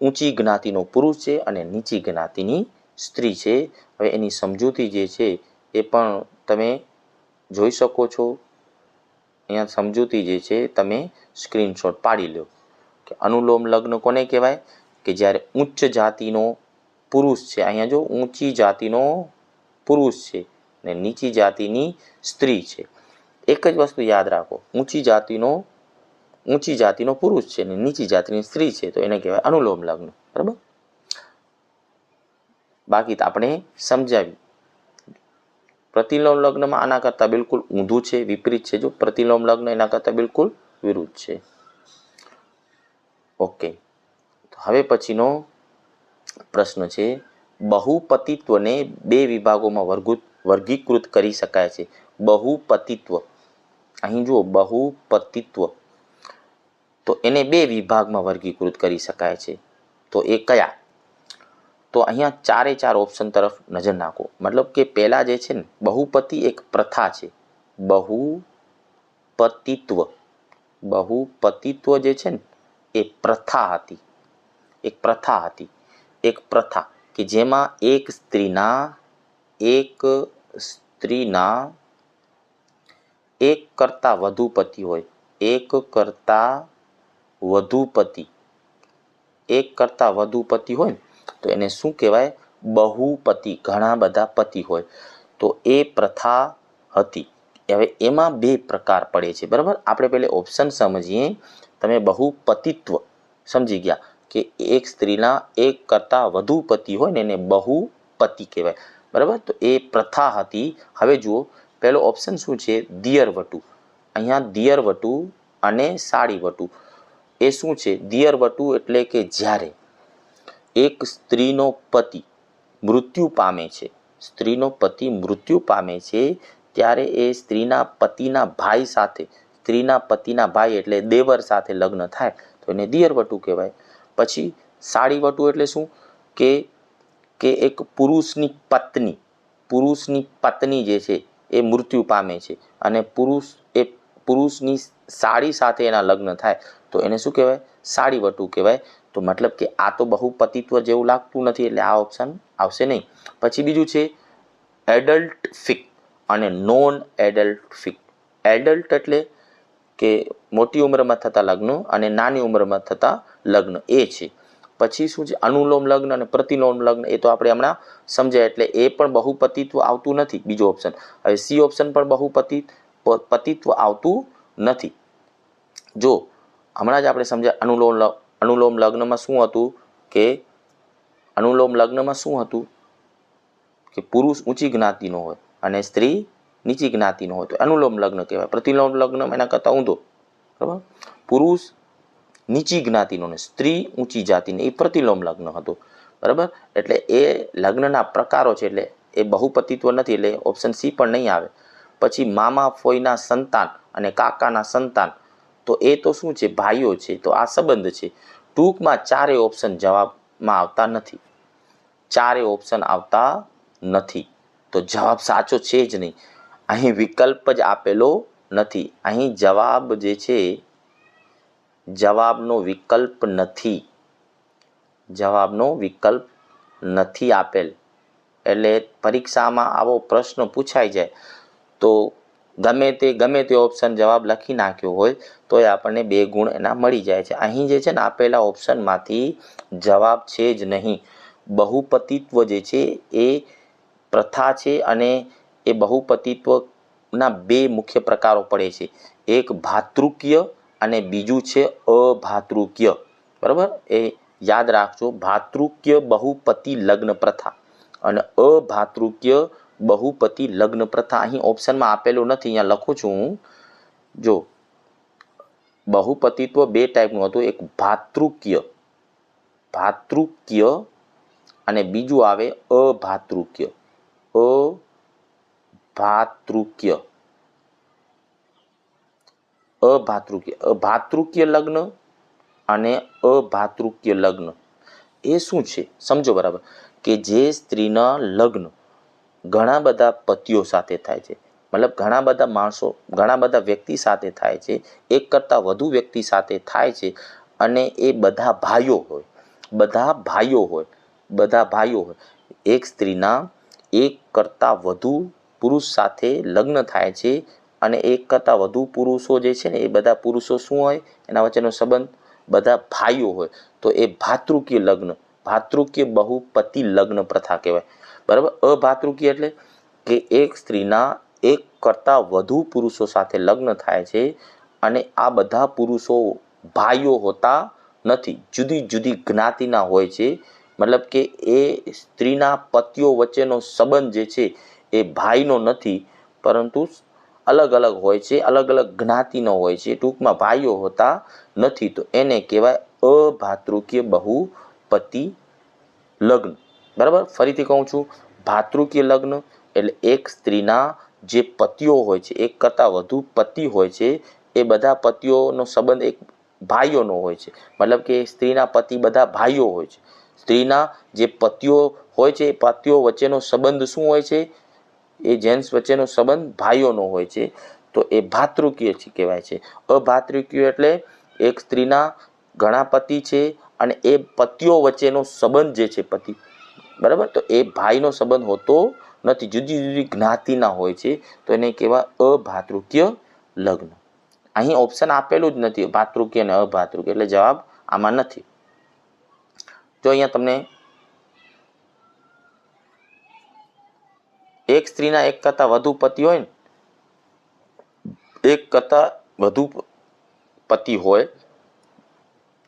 ઊંચી જ્ઞાતિનો પુરુષ છે અને નીચી જ્ઞાતિની સ્ત્રી છે. હવે એની સમજૂતી જે છે એ પણ તમે જોઈ શકો છો. અહીંયા સમજૂતી જે છે તમે સ્ક્રીનશોટ પાડી લો કે અનુલોમ લગ્ન કોને કહેવાય? કે જ્યારે ઉચ્ચ જાતિનો પુરુષ છે, અહીંયા જો ઊંચી જાતિનો પુરુષ છે અને નીચી જાતિની સ્ત્રી છે. એક જ વસ્તુ યાદ રાખો, ઊંચી જાતિનો પુરુષ છે અને નીચી જાતિની સ્ત્રી છે, તો એને કહેવાય અનુલોમ લગ્ન, બરાબર. બાકી આપણે સમજાવ્યું. પ્રતિલોમ લગ્નમાં આના કરતાં બિલકુલ ઊંધું છે, વિપરીત છે. જો પ્રતિલોમ લગ્ન એના કરતાં બિલકુલ વિરુદ્ધ છે. ઓકે, તો હવે પછીનો પ્રશ્ન છે, બહુપતિત્વને બે વિભાગોમાં વર્ગીકૃત કરી શકાય છે. બહુપતિત્વ, અહીં જુઓ બહુપતિત્વ, તો એને બે વિભાગમાં વર્ગીકૃત કરી શકાય છે. તો એ કયા? તો અહીંયા ચારે ચાર ઓપ્શન તરફ નજર નાખો. મતલબ કે પહેલા જે છે ને, બહુપતિ એક પ્રથા છે. બહુપતિત્વ જે છે ને એ પ્રથા હતી. એક પ્રથા કે જેમાં એક સ્ત્રીના એક કરતાં વધુ પતિ હોય. એક કરતાં વધુ પતિ હોય ને તો એને શું કહેવાય? બહુપતિ, ઘણા બધા પતિ હોય, તો એ પ્રથા હતી. હવે એમાં બે પ્રકાર પડે છે, બરાબર. આપણે પહેલે ઓપ્શન સમજીએ. તમે બહુપતિત્વ સમજી ગયા કે એક સ્ત્રીના એક કરતાં વધુ પતિ હોય ને એને બહુપતિ કહેવાય, બરાબર. તો એ પ્રથા હતી. હવે જુઓ, પહેલો ઓપ્શન શું છે? દિયર વટુ. અહીંયા દિયર વટુ અને સાળી વટુ. એ શું છે? દિયરવટુ એટલે કે જ્યારે એક સ્ત્રીનો પતિ મૃત્યુ પામે છે, સ્ત્રીનો પતિ મૃત્યુ પામે છે ત્યારે એ સ્ત્રીના પતિના ભાઈ સાથે, સ્ત્રીના પતિના ભાઈ એટલે દેવર સાથે લગ્ન થાય તો એને દિયરવટુ કહેવાય. પછી સાળીવટુ એટલે શું? કે એક પુરુષની પત્ની જે છે એ મૃત્યુ પામે છે અને પુરુષની સાળી સાથે એના લગ્ન થાય તો એને શું કહેવાય? સાળીવટુ કહેવાય. તો મતલબ કે આ તો બહુપતિત્વ જેવું લાગતું નથી એટલે આ ઓપ્શન આવશે નહીં. પછી બીજું છે એડલ્ટ ફિક અને નોન એડલ્ટ ફિક. એડલ્ટ એટલે કે મોટી ઉંમરમાં થતા લગ્ન અને નાની ઉંમરમાં થતા લગ્ન એ છે. પછી શું છે? અનુલોમ લગ્ન અને પ્રતિલોમ લગ્ન, એ તો આપણે હમણાં સમજાય એટલે એ પણ બહુપતિત્વ આવતું નથી. બીજો ઓપ્શન. હવે સી ઓપ્શન પણ બહુપતિત્વ આવતું નથી. જો હમણાં જ આપણે સમજ્યા અનુલોમ લગ્નમાં શું હતું કે પુરુષ ઊંચી જ્ઞાતિનો હોય અને સ્ત્રી નીચી જ્ઞાતિનો હોય તો અનુલોમ લગ્ન કહેવાય. પ્રતિલોમ લગ્ન એના કરતાં ઊંધો, બરાબર? પુરુષ નીચી જ્ઞાતિનો ને સ્ત્રી ઊંચી જાતિનો, એ પ્રતિલોમ લગ્ન હતું, બરાબર? એટલે એ લગ્નના પ્રકારો છે એટલે એ બહુપતિત્વ નથી એટલે ઓપ્શન સી પણ નહીં આવે. પછી મામા ફોઈના સંતાન અને કાકાના સંતાન, તો એ તો શું છે? ભાઈઓ છે, તો આ સંબંધ છે. ટૂંકમાં ચારે ઓપ્શન જવાબમાં આવતા નથી, ચારે ઓપ્શન આવતા નથી. તો જવાબ સાચો છે જ નહીં. અહીં વિકલ્પ જ આપેલો નથી. અહીં જવાબ જે છે જવાબનો વિકલ્પ નથી, જવાબનો વિકલ્પ નથી આપેલ. એટલે પરીક્ષામાં આવો પ્રશ્ન પૂછાઈ જાય તો ગમે તે ઓપ્શન જવાબ લખી નાખ્યો હોય તો એ આપણને 2 ગુણ એના મળી જાય છે. અહીં જે છે ને આપેલા ઓપ્શનમાંથી જવાબ છે જ નહીં. બહુપતિત્વ જે છે એ પ્રથા છે અને એ બહુપતિત્વના 2 મુખ્ય પ્રકારો પડે છે. એક ભાતૃકીય અને બીજું છે અભાતૃકીય, બરાબર? એ યાદ રાખજો. ભાતૃકીય બહુપતિ લગ્ન પ્રથા અને અભાતૃકીય બહુપતિ લગ્ન પ્રથા અહીં ઓપ્શનમાં આપેલું નથી. અહીંયા લખું છું હું. જો બહુપતિત્વ 2 ટાઈપનું હતું. એક ભાતૃકીય અને બીજું આવે અભાતૃકીય. ભાતૃકીય લગ્ન અને અભાતૃકીય લગ્ન એ શું છે સમજો, બરાબર? કે જે સ્ત્રીના લગ્ન ઘણા બધા પતિઓ સાથે થાય છે, મતલબ ઘણા બધા માણસો, ઘણા બધા વ્યક્તિ સાથે થાય છે, એક કરતાં વધુ વ્યક્તિ સાથે થાય છે અને એ બધા ભાઈઓ હોય. એક સ્ત્રીના એક કરતાં વધુ પુરુષ સાથે લગ્ન થાય છે અને એક કરતાં વધુ પુરુષો જે છે ને એ બધા પુરુષો શું હોય? એના વચ્ચેનો સંબંધ બધા ભાઈઓ હોય તો એ ભાતૃકીય બહુપતિ લગ્ન પ્રથા કહેવાય, બરાબર? અભાતૃકીય એટલે કે એક સ્ત્રીના એક કરતાં વધુ પુરુષો સાથે લગ્ન થાય છે અને આ બધા પુરુષો ભાઈઓ હોતા નથી, જુદી જુદી જ્ઞાતિના હોય છે. મતલબ કે એ સ્ત્રીના પતિઓ વચ્ચેનો સંબંધ જે છે એ ભાઈનો નથી પરંતુ અલગ અલગ હોય છે, અલગ અલગ જ્ઞાતિનો હોય છે. ટૂંકમાં ભાઈઓ હોતા નથી તો એને કહેવાય અભાતૃકીય બહુપતિ લગ્ન, બરાબર? ફરીથી કહું છું, ભાતૃકીય લગ્ન એટલે એક સ્ત્રીના જે પતિઓ હોય છે, એક કરતાં વધુ પતિ હોય છે, એ બધા પતિઓનો સંબંધ એક ભાઈઓનો હોય છે. મતલબ કે સ્ત્રીના પતિ બધા ભાઈઓ હોય છે. સ્ત્રીના જે પતિઓ હોય છે એ પતિઓ વચ્ચેનો સંબંધ શું હોય છે? એ જેન્ટ્સ વચ્ચેનો સંબંધ ભાઈઓનો હોય છે તો એ ભાતૃકીય કહેવાય છે. અભાતૃકીય એટલે એક સ્ત્રીના ઘણા પતિ છે અને એ પતિઓ વચ્ચેનો સંબંધ જે છે બરાબર, તો એ ભાઈનો સંબંધ હોતો નથી, જુદી જુદી જ્ઞાતિના હોય છે તો એને કહેવાય અભાતૃકીય લગ્ન. અહીં ઓપ્શન આપેલું જ નથી ભાતૃકીય અને અભાતૃકીય એટલે જવાબ આમાં નથી. જો અહીંયા તમને એક સ્ત્રીના એક કરતાં વધુ પતિ હોય ને, એક કરતાં વધુ પતિ હોય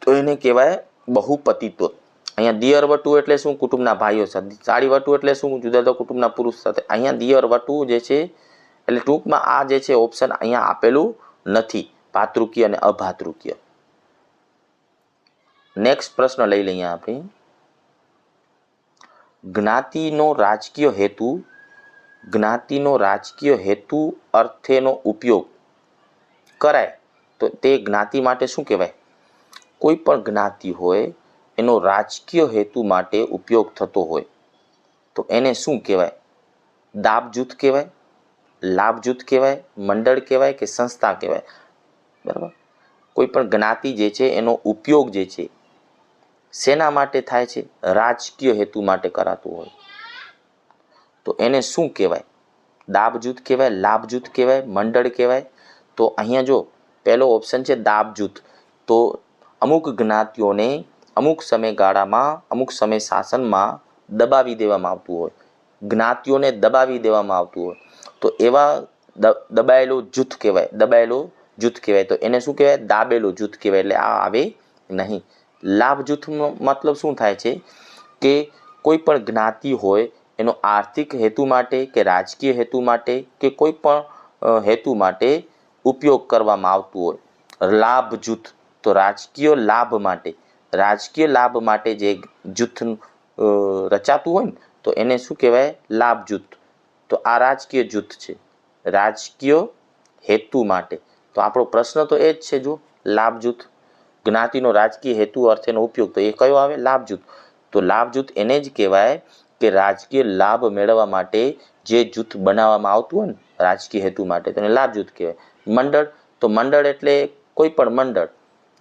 તો એને કહેવાય બહુપતિત્વ. અહીંયા દિયરવટુ એટલે શું? કુટુંબના ભાઈઓ સાથે. સાળીવટુ એટલે શું? જુદા જુદા કુટુંબના પુરુષ સાથે. અહીંયા દિયરવટુ જે છે એટલે ટૂંકમાં આ જે છે ઓપ્શન અહીંયા આપેલું નથી, ભાતૃકીય અને અભાતૃકીય. નેક્સ્ટ પ્રશ્ન લઈ લઈએ આપણે. જ્ઞાતિનો રાજકીય હેતુ અર્થેનો ઉપયોગ કરાય તો તે જ્ઞાતિ માટે શું કહેવાય? કોઈ પણ જ્ઞાતિ હોય એનો રાજકીય હેતુ માટે ઉપયોગ થતો હોય તો એને શું કહેવાય? દાબ જૂથ કહેવાય, લાભ જૂથ કહેવાય, મંડળ કહેવાય કે સંસ્થા કહેવાય? બરાબર. કોઈ પણ જ્ઞાતિ જે છે એનો ઉપયોગ જે છે શેના માટે થાય છે? રાજકીય હેતુ માટે કરાતું હોય તો એને શું કહેવાય? દાબ જૂથ કહેવાય, લાભ જૂથ કહેવાય, મંડળ કહેવાય? તો અહીંયા જો પહેલો ઓપ્શન છે દાબ જૂથ. તો અમુક જ્ઞાતિઓને અમુક સમયગાળામાં અમુક સમય શાસનમાં દબાવી દેવામાં આવતું હોય, જ્ઞાતિઓને દબાવી દેવામાં આવતું હોય તો એવા દબાયેલો જૂથ કહેવાય, દબાયેલો જૂથ કહેવાય. તો એને શું કહેવાય? દાબેલો જૂથ કહેવાય. એટલે આ આવે નહીં. લાભ જૂથનો મતલબ શું થાય છે કે કોઈ પણ જ્ઞાતિ હોય એનો આર્થિક હેતુ માટે કે રાજકીય હેતુ માટે કે કોઈ પણ હેતુ માટે ઉપયોગ કરવામાં આવતું હોય. લાભ જૂથ તો રાજકીય લાભ માટે જે જૂથ રચાતું હોય ને તો એને શું કહેવાય? લાભ જૂથ. તો આ રાજકીય જૂથ છે, રાજકીય હેતુ માટે. તો આપણો પ્રશ્ન તો એ જ છે, જો લાભ જૂથ, જ્ઞાતિનો રાજકીય હેતુ અર્થેનો ઉપયોગ, તો એ કયો આવે? લાભ જૂથ. તો લાભ જૂથ એને જ કહેવાય કે રાજકીય લાભ મેળવવા માટે જે જૂથ બનાવવામાં આવતું હોય ને રાજકીય હેતુ માટે તેને લાભ જૂથ કહેવાય. મંડળ, તો મંડળ એટલે કોઈ પણ મંડળ,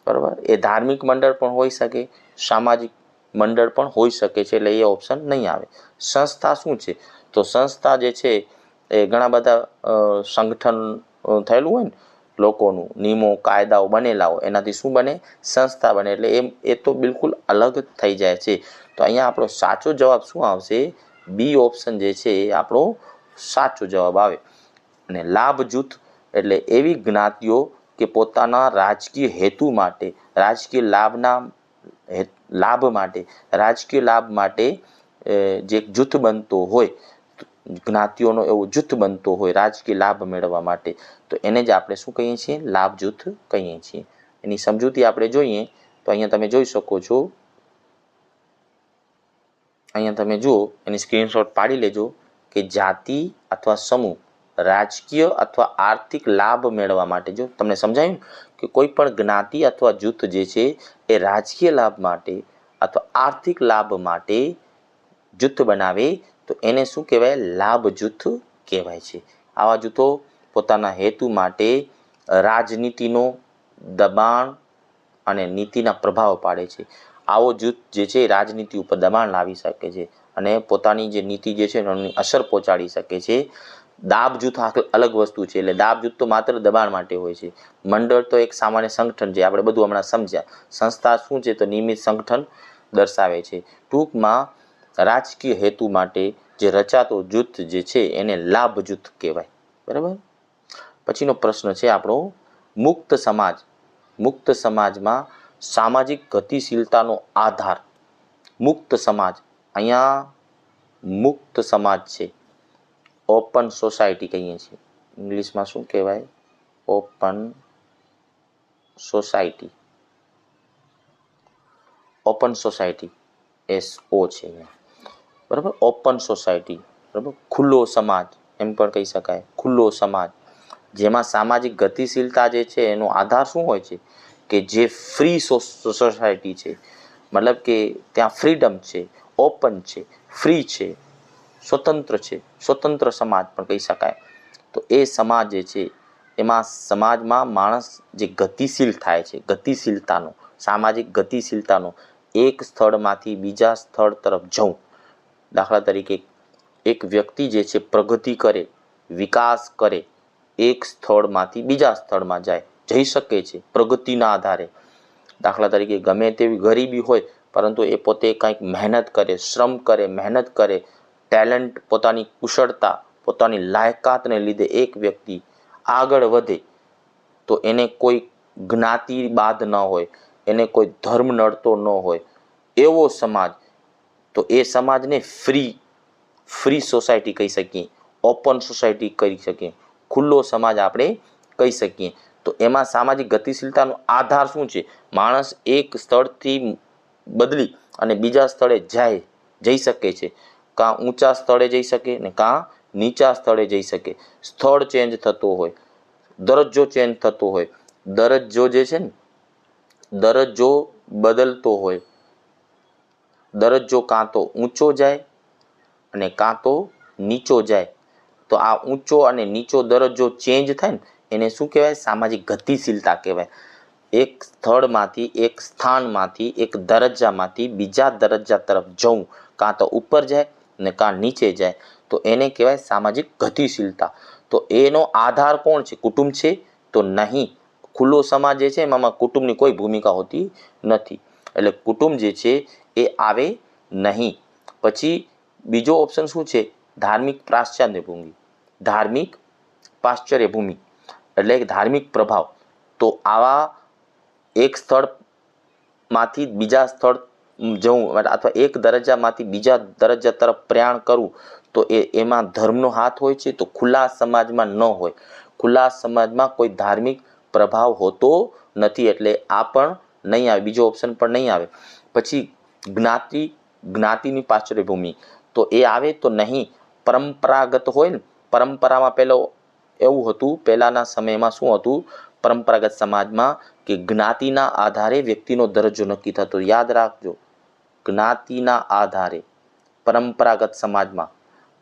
બરાબર. એ ધાર્મિક મંડળ પણ હોઈ શકે, સામાજિક મંડળ પણ હોઈ શકે છે, એટલે એ ઓપ્શન નહીં આવે. સંસ્થા શું છે? તો સંસ્થા જે છે એ ઘણા બધા સંગઠન થયેલું હોય ને લોકોનું, નિયમો કાયદાઓ બનેલા હોય, એનાથી શું બને? સંસ્થા બને. એટલે એ તો બિલકુલ અલગ થઈ જાય છે. તો અહીંયા આપણો સાચો જવાબ શું આવશે? બી ઓપ્શન જે છે એ આપણો સાચો જવાબ આવે. અને લાભ જૂથ એટલે એવી જ્ઞાતિઓ કે પોતાના રાજકીય હેતુ માટે, રાજકીય લાભ માટે જે જૂથ બનતો હોય, જ્ઞાતિઓનો એવો જૂથ બનતો હોય રાજકીય લાભ મેળવવા માટે, તો એને જ આપણે શું કહીએ છીએ? લાભ જૂથ કહીએ છીએ. એની સમજૂતી આપણે જોઈએ તો અહીંયા તમે જોઈ શકો છો, અહીંયા તમે જુઓ, એની સ્ક્રીનશોટ પાડી લેજો કે જાતિ અથવા સમૂહ રાજકીય અથવા આર્થિક લાભ મેળવવા માટે, જો તમને સમજાયું કે કોઈ પણ જ્ઞાતિ અથવા જૂથ જે છે એ રાજકીય લાભ માટે અથવા આર્થિક લાભ માટે જૂથ બનાવે તો એને શું કહેવાય? લાભ જૂથ કહેવાય છે. આવા જૂથો પોતાના હેતુ માટે રાજનીતિનો દબાણ અને નીતિના પ્રભાવ પાડે છે. આવો જૂથ જે છે રાજનીતિ ઉપર દબાણ લાવી શકે છે અને પોતાની જે નીતિ જે છે એની અસર પહોંચાડી શકે છે. દાબ જૂથ અલગ વસ્તુ છે. એટલે દાબ જૂથ તો માત્ર દબાણ માટે હોય છે. મંડળ તો એક સામાન્ય સંગઠન છે, આપણે બધું હમણાં સમજ્યા. સંસ્થા શું છે? તો નિયમિત સંગઠન દર્શાવે છે. ટૂંકમાં રાજકીય હેતુ માટે જે રચાતો જૂથ જે છે એને લાભ જૂથ કહેવાય. બરાબર. પછીનો પ્રશ્ન છે આપણો મુક્ત સમાજ. મુક્ત સમાજમાં સામાજિક ગતિશીલતાનો આધાર. મુક્ત સમાજ, અહીંયા મુક્ત સમાજ છે, ઓપન સોસાયટી કહીએ છીએ. ઇંગ્લિશમાં શું કહેવાય? Open society. Open society SO છે અહીંયા. બરાબર. ઓપન સોસાયટી, બરાબર. ખુલ્લો સમાજ એમ પણ કહી શકાય. ખુલ્લો સમાજ જેમાં સામાજિક ગતિશીલતા જે છે એનો આધાર શું હોય છે? કે જે ફ્રી સોસાયટી છે, મતલબ કે ત્યાં ફ્રીડમ છે, ઓપન છે, ફ્રી છે, સ્વતંત્ર છે, સ્વતંત્ર સમાજ પણ કહી શકાય. તો એ સમાજ જે છે એમાં સમાજમાં માણસ જે ગતિશીલ થાય છે, ગતિશીલતાનો, સામાજિક ગતિશીલતાનો, એક સ્થળમાંથી બીજા સ્થળ તરફ જવું. દાખલા તરીકે એક વ્યક્તિ જે છે પ્રગતિ કરે, વિકાસ કરે, એક સ્થળમાંથી બીજા સ્થળમાં જઈ શકે છે પ્રગતિના આધારે. દાખલા તરીકે ગમે તેવી ગરીબી હોય પરંતુ એ પોતે કંઈક મહેનત કરે, શ્રમ કરે, મહેનત કરે, ટેલેન્ટ, પોતાની કુશળતા, પોતાની લાયકાતને લીધે એક વ્યક્તિ આગળ વધે તો એને કોઈ જ્ઞાતિ બાદ ન હોય, એને કોઈ ધર્મ નડતો ન હોય, એવો સમાજ, તો એ સમાજને ફ્રી સોસાયટી કહી શકીએ, ઓપન સોસાયટી કહી શકીએ, ખુલ્લો સમાજ આપણે કહી શકીએ. તો એમાં સામાજિક ગતિશીલતાનો આધાર શું છે? માણસ એક સ્થળથી બદલી અને બીજા સ્થળે જઈ શકે છે. કાં ઊંચા સ્થળે જઈ શકે ને કાં નીચા સ્થળે જઈ શકે. સ્થળ ચેન્જ થતો હોય, દરજ્જો ચેન્જ થતો હોય, દરજ્જો જે છે ને દરજ્જો બદલતો હોય, દરજ્જો કાં તો ઊંચો જાય અને કાં તો નીચો જાય. તો આ ઊંચો અને નીચો દરજ્જો ચેન્જ થાય ને એને શું કહેવાય? સામાજિક ગતિશીલતા કહેવાય. એક સ્થળમાંથી, એક સ્થાનમાંથી, એક દરજ્જામાંથી બીજા દરજ્જા તરફ જવું, કાં તો ઉપર જાય ને કાં નીચે જાય, તો એને કહેવાય સામાજિક ગતિશીલતા. તો એનો આધાર કોણ છે? કુટુંબ છે? તો નહીં. ખુલ્લો સમાજ જે છે એમાં કુટુંબની કોઈ ભૂમિકા હોતી નથી. એટલે કુટુંબ જે છે એ આવે નહીં. પછી બીજો ઓપ્શન શું છે? ધાર્મિક પાશ્ચાત્ય ભૂમિ. ધાર્મિક પાશ્ચર્ય ભૂમિ એટલે ધાર્મિક પ્રભાવ. તો આવા એક સ્થળમાંથી બીજા સ્થળ જવું અથવા એક દરજ્જામાંથી બીજા દરજ્જા તરફ પ્રયાણ કરવું, તો એમાં ધર્મનો હાથ હોય છે. તો ખુલ્લા સમાજમાં ન હોય. ખુલ્લા સમાજમાં કોઈ ધાર્મિક પ્રભાવ હોતો નથી. એટલે આ પણ નહીં આવે, બીજો ઓપ્શન પણ નહીં આવે. પછી જ્ઞાતિની પાશ્ચર્ય ભૂમિ, તો એ આવે તો નહીં. પરંપરાગત હોય ને, પરંપરામાં પેલો એવું હતું, પહેલાના સમયમાં શું હતું પરંપરાગત સમાજમાં કે જ્ઞાતિના આધારે વ્યક્તિનો દરજ્જો નક્કી થતો. યાદ રાખજો, જ્ઞાતિના આધારે પરંપરાગત સમાજમાં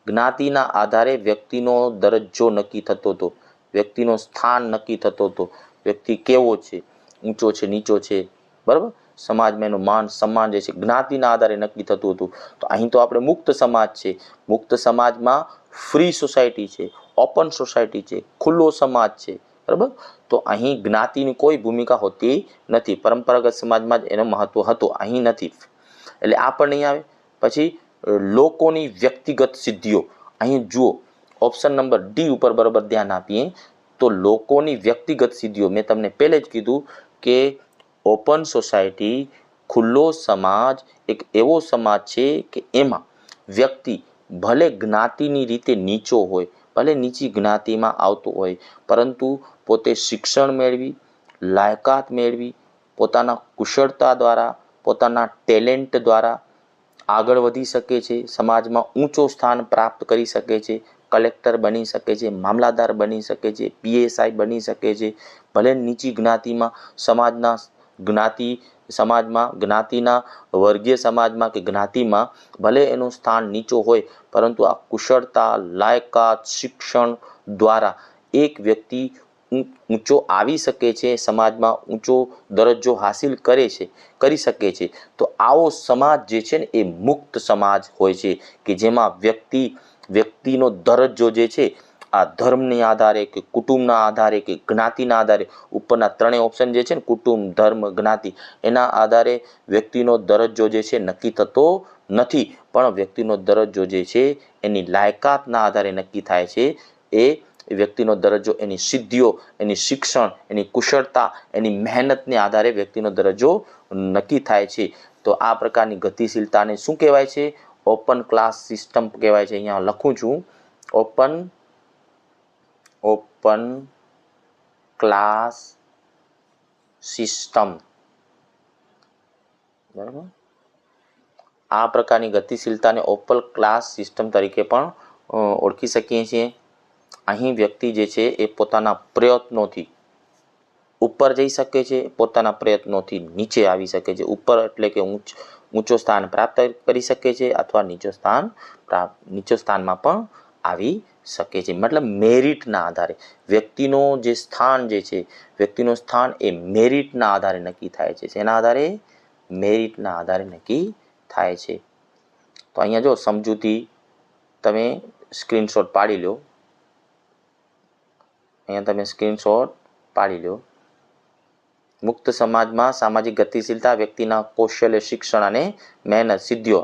જ્ઞાતિના આધારે વ્યક્તિનો દરજ્જો નક્કી થતો હતો, વ્યક્તિનો સ્થાન નક્કી થતો હતો. વ્યક્તિ કેવો છે, ઊંચો છે, નીચો છે, બરાબર, સમાજમાં એનું માન સન્માન જે છે જ્ઞાતિના આધારે નક્કી થતું હતું. તો અહીં તો આપણે મુક્ત સમાજ છે. મુક્ત સમાજમાં ફ્રી સોસાયટી છે, ઓપન સોસાયટી છે, ખુલ્લો સમાજ છે, બરાબર. તો અહીં જ્ઞાતિની કોઈ ભૂમિકા હોતી નથી. પરંપરાગત સમાજમાં જ એનો મહત્વ હતો, અહીં નથી. એટલે આ પણ નહીં આવે. પછી લોકોની વ્યક્તિગત સિદ્ધિઓ, અહીં જુઓ ઓપ્શન નંબર ડી ઉપર બરાબર ધ્યાન આપીએ તો લોકોની વ્યક્તિગત સિદ્ધિઓ, મેં તમને પહેલે જ કીધું કે ઓપન સોસાયટી, ખુલ્લો સમાજ એક એવો સમાજ છે કે એમાં વ્યક્તિ ભલે જ્ઞાતિની રીતે નીચો હોય, ભલે નીચી જ્ઞાતિમાં આવતો હોય, પરંતુ પોતે શિક્ષણ મેળવી, લાયકાત મેળવી, પોતાના કુશળતા દ્વારા, પોતાના ટેલેન્ટ દ્વારા આગળ વધી શકે છે. સમાજમાં ઊંચો સ્થાન પ્રાપ્ત કરી શકે છે. કલેક્ટર બની શકે છે, મામલાદાર બની શકે છે, PSI બની શકે છે. ભલે નીચી જ્ઞાતિમાં જ્ઞાતિના વર્ગીય સમાજમાં કે જ્ઞાતિમાં ભલે એનું સ્થાન નીચો હોય, પરંતુ આ કુશળતા, લાયકાત, શિક્ષણ દ્વારા એક વ્યક્તિ ઊંચો આવી શકે છે, સમાજમાં ઊંચો દરજ્જો હાસિલ કરી શકે છે. તો આવો સમાજ જે છે ને એ મુક્ત સમાજ હોય છે કે જેમાં વ્યક્તિનો દરજ્જો જે છે આ ધર્મની આધારે કે કુટુંબના આધારે કે જ્ઞાતિના આધારે, ઉપરના ત્રણેય ઓપ્શન જે છે ને કુટુંબ, ધર્મ, જ્ઞાતિ, એના આધારે વ્યક્તિનો દરજ્જો જે છે નક્કી થતો નથી. પણ વ્યક્તિનો દરજ્જો જે છે એની લાયકાતના આધારે નક્કી થાય છે. એ વ્યક્તિનો દરજ્જો એની સિદ્ધિઓ, એની શિક્ષણ, એની કુશળતા, એની મહેનતને આધારે વ્યક્તિનો દરજ્જો નક્કી થાય છે. તો આ પ્રકારની ગતિશીલતાને શું કહેવાય છે? ઓપન ક્લાસ સિસ્ટમ કહેવાય છે. અહીંયા લખું છું, ઓપન ક્લાસ સિસ્ટમ, બરાબર. આ પ્રકારની ગતિશીલતાને ઓપન ક્લાસ સિસ્ટમ તરીકે પણ ઓળખી શકીએ છીએ. અહીં વ્યક્તિ જે છે એ પોતાના પ્રયત્નોથી ઉપર જઈ શકે છે, પોતાના પ્રયત્નોથી નીચે આવી શકે છે. ઉપર એટલે કે ઊંચો સ્થાન પ્રાપ્ત કરી શકે છે અથવા નીચો સ્થાનમાં પણ આવી શકે છે. મતલબ મેરિટના આધારે વ્યક્તિનો જે સ્થાન જે છે, વ્યક્તિનો સ્થાન એ મેરિટના આધારે નક્કી થાય છે. એના આધારે મેરિટના આધારે નક્કી થાય છે. તો અહીંયા જો સમજૂતી તમે સ્ક્રીનશોટ પાડી લો. અહીંયા તમે સ્ક્રીનશોટ પાડી લો. મુક્ત સમાજમાં સામાજિક ગતિશીલતા વ્યક્તિના કૌશલ્ય, શિક્ષણ અને મહેનત, સિદ્ધિઓ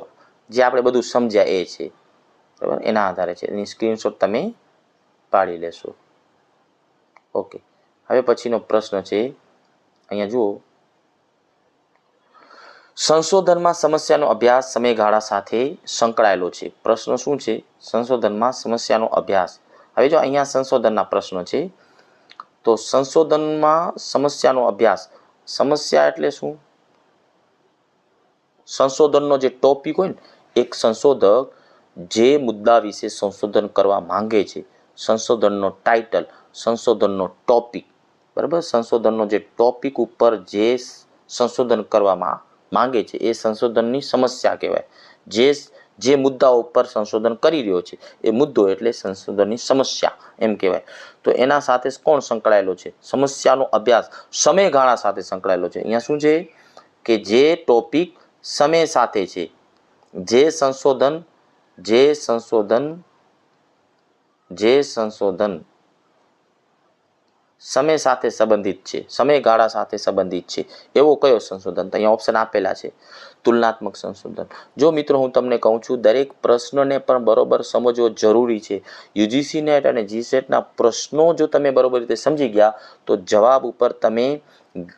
જે આપણે બધું સમજ્યા એ છે, બરાબર, એના આધારે છે. એની સ્ક્રીનશોટ તમે પાડી લેશો. ઓકે, હવે પછીનો પ્રશ્ન છે, અહીંયા જુઓ, સંશોધનમાં સમસ્યાનો અભ્યાસ સમયગાળા સાથે સંકળાયેલો છે. પ્રશ્ન શું છે? સંશોધનમાં સમસ્યાનો અભ્યાસ. હવે જો અહીંયા સંશોધનના પ્રશ્નો છે, તો સંશોધનમાં સમસ્યાનો અભ્યાસ, સમસ્યા એટલે શું? સંશોધનનો જે ટોપિક હોય ને, એક સંશોધક જે મુદ્દા વિશે સંશોધન કરવા માંગે છે, સંશોધનનો ટાઇટલ, સંશોધનનો ટોપિક, બરાબર, સંશોધનનો જે ટોપિક ઉપર જે સંશોધન કરવામાં માંગે છે એ સંશોધનની સમસ્યા કહેવાય. જે મુદ્દા ઉપર સંશોધન કરી રહ્યો છે એ મુદ્દો એટલે સંશોધનની સમસ્યા એમ કહેવાય. તો એના સાથે કોણ સંકળાયેલો છે? સમસ્યાનો અભ્યાસ સમયગાળા સાથે સંકળાયેલો છે. અહીંયા શું છે કે જે ટોપિક સમય સાથે છે, જે સંશોધન સમય સાથે સંબંધિત છે, સમયગાળા સાથે સંબંધિત છે, એવો કયો સંશોધન? તો અહીંયા ઓપ્શન આપેલા છે. તુલનાત્મક સંશોધન. જો મિત્રો હું તમને કહું છું, દરેક પ્રશ્નને પણ બરોબર સમજવો જરૂરી છે. યુજીસી નેટ અને જીસેટના પ્રશ્નો જો તમે બરોબર રીતે સમજી ગયા તો જવાબ ઉપર તમે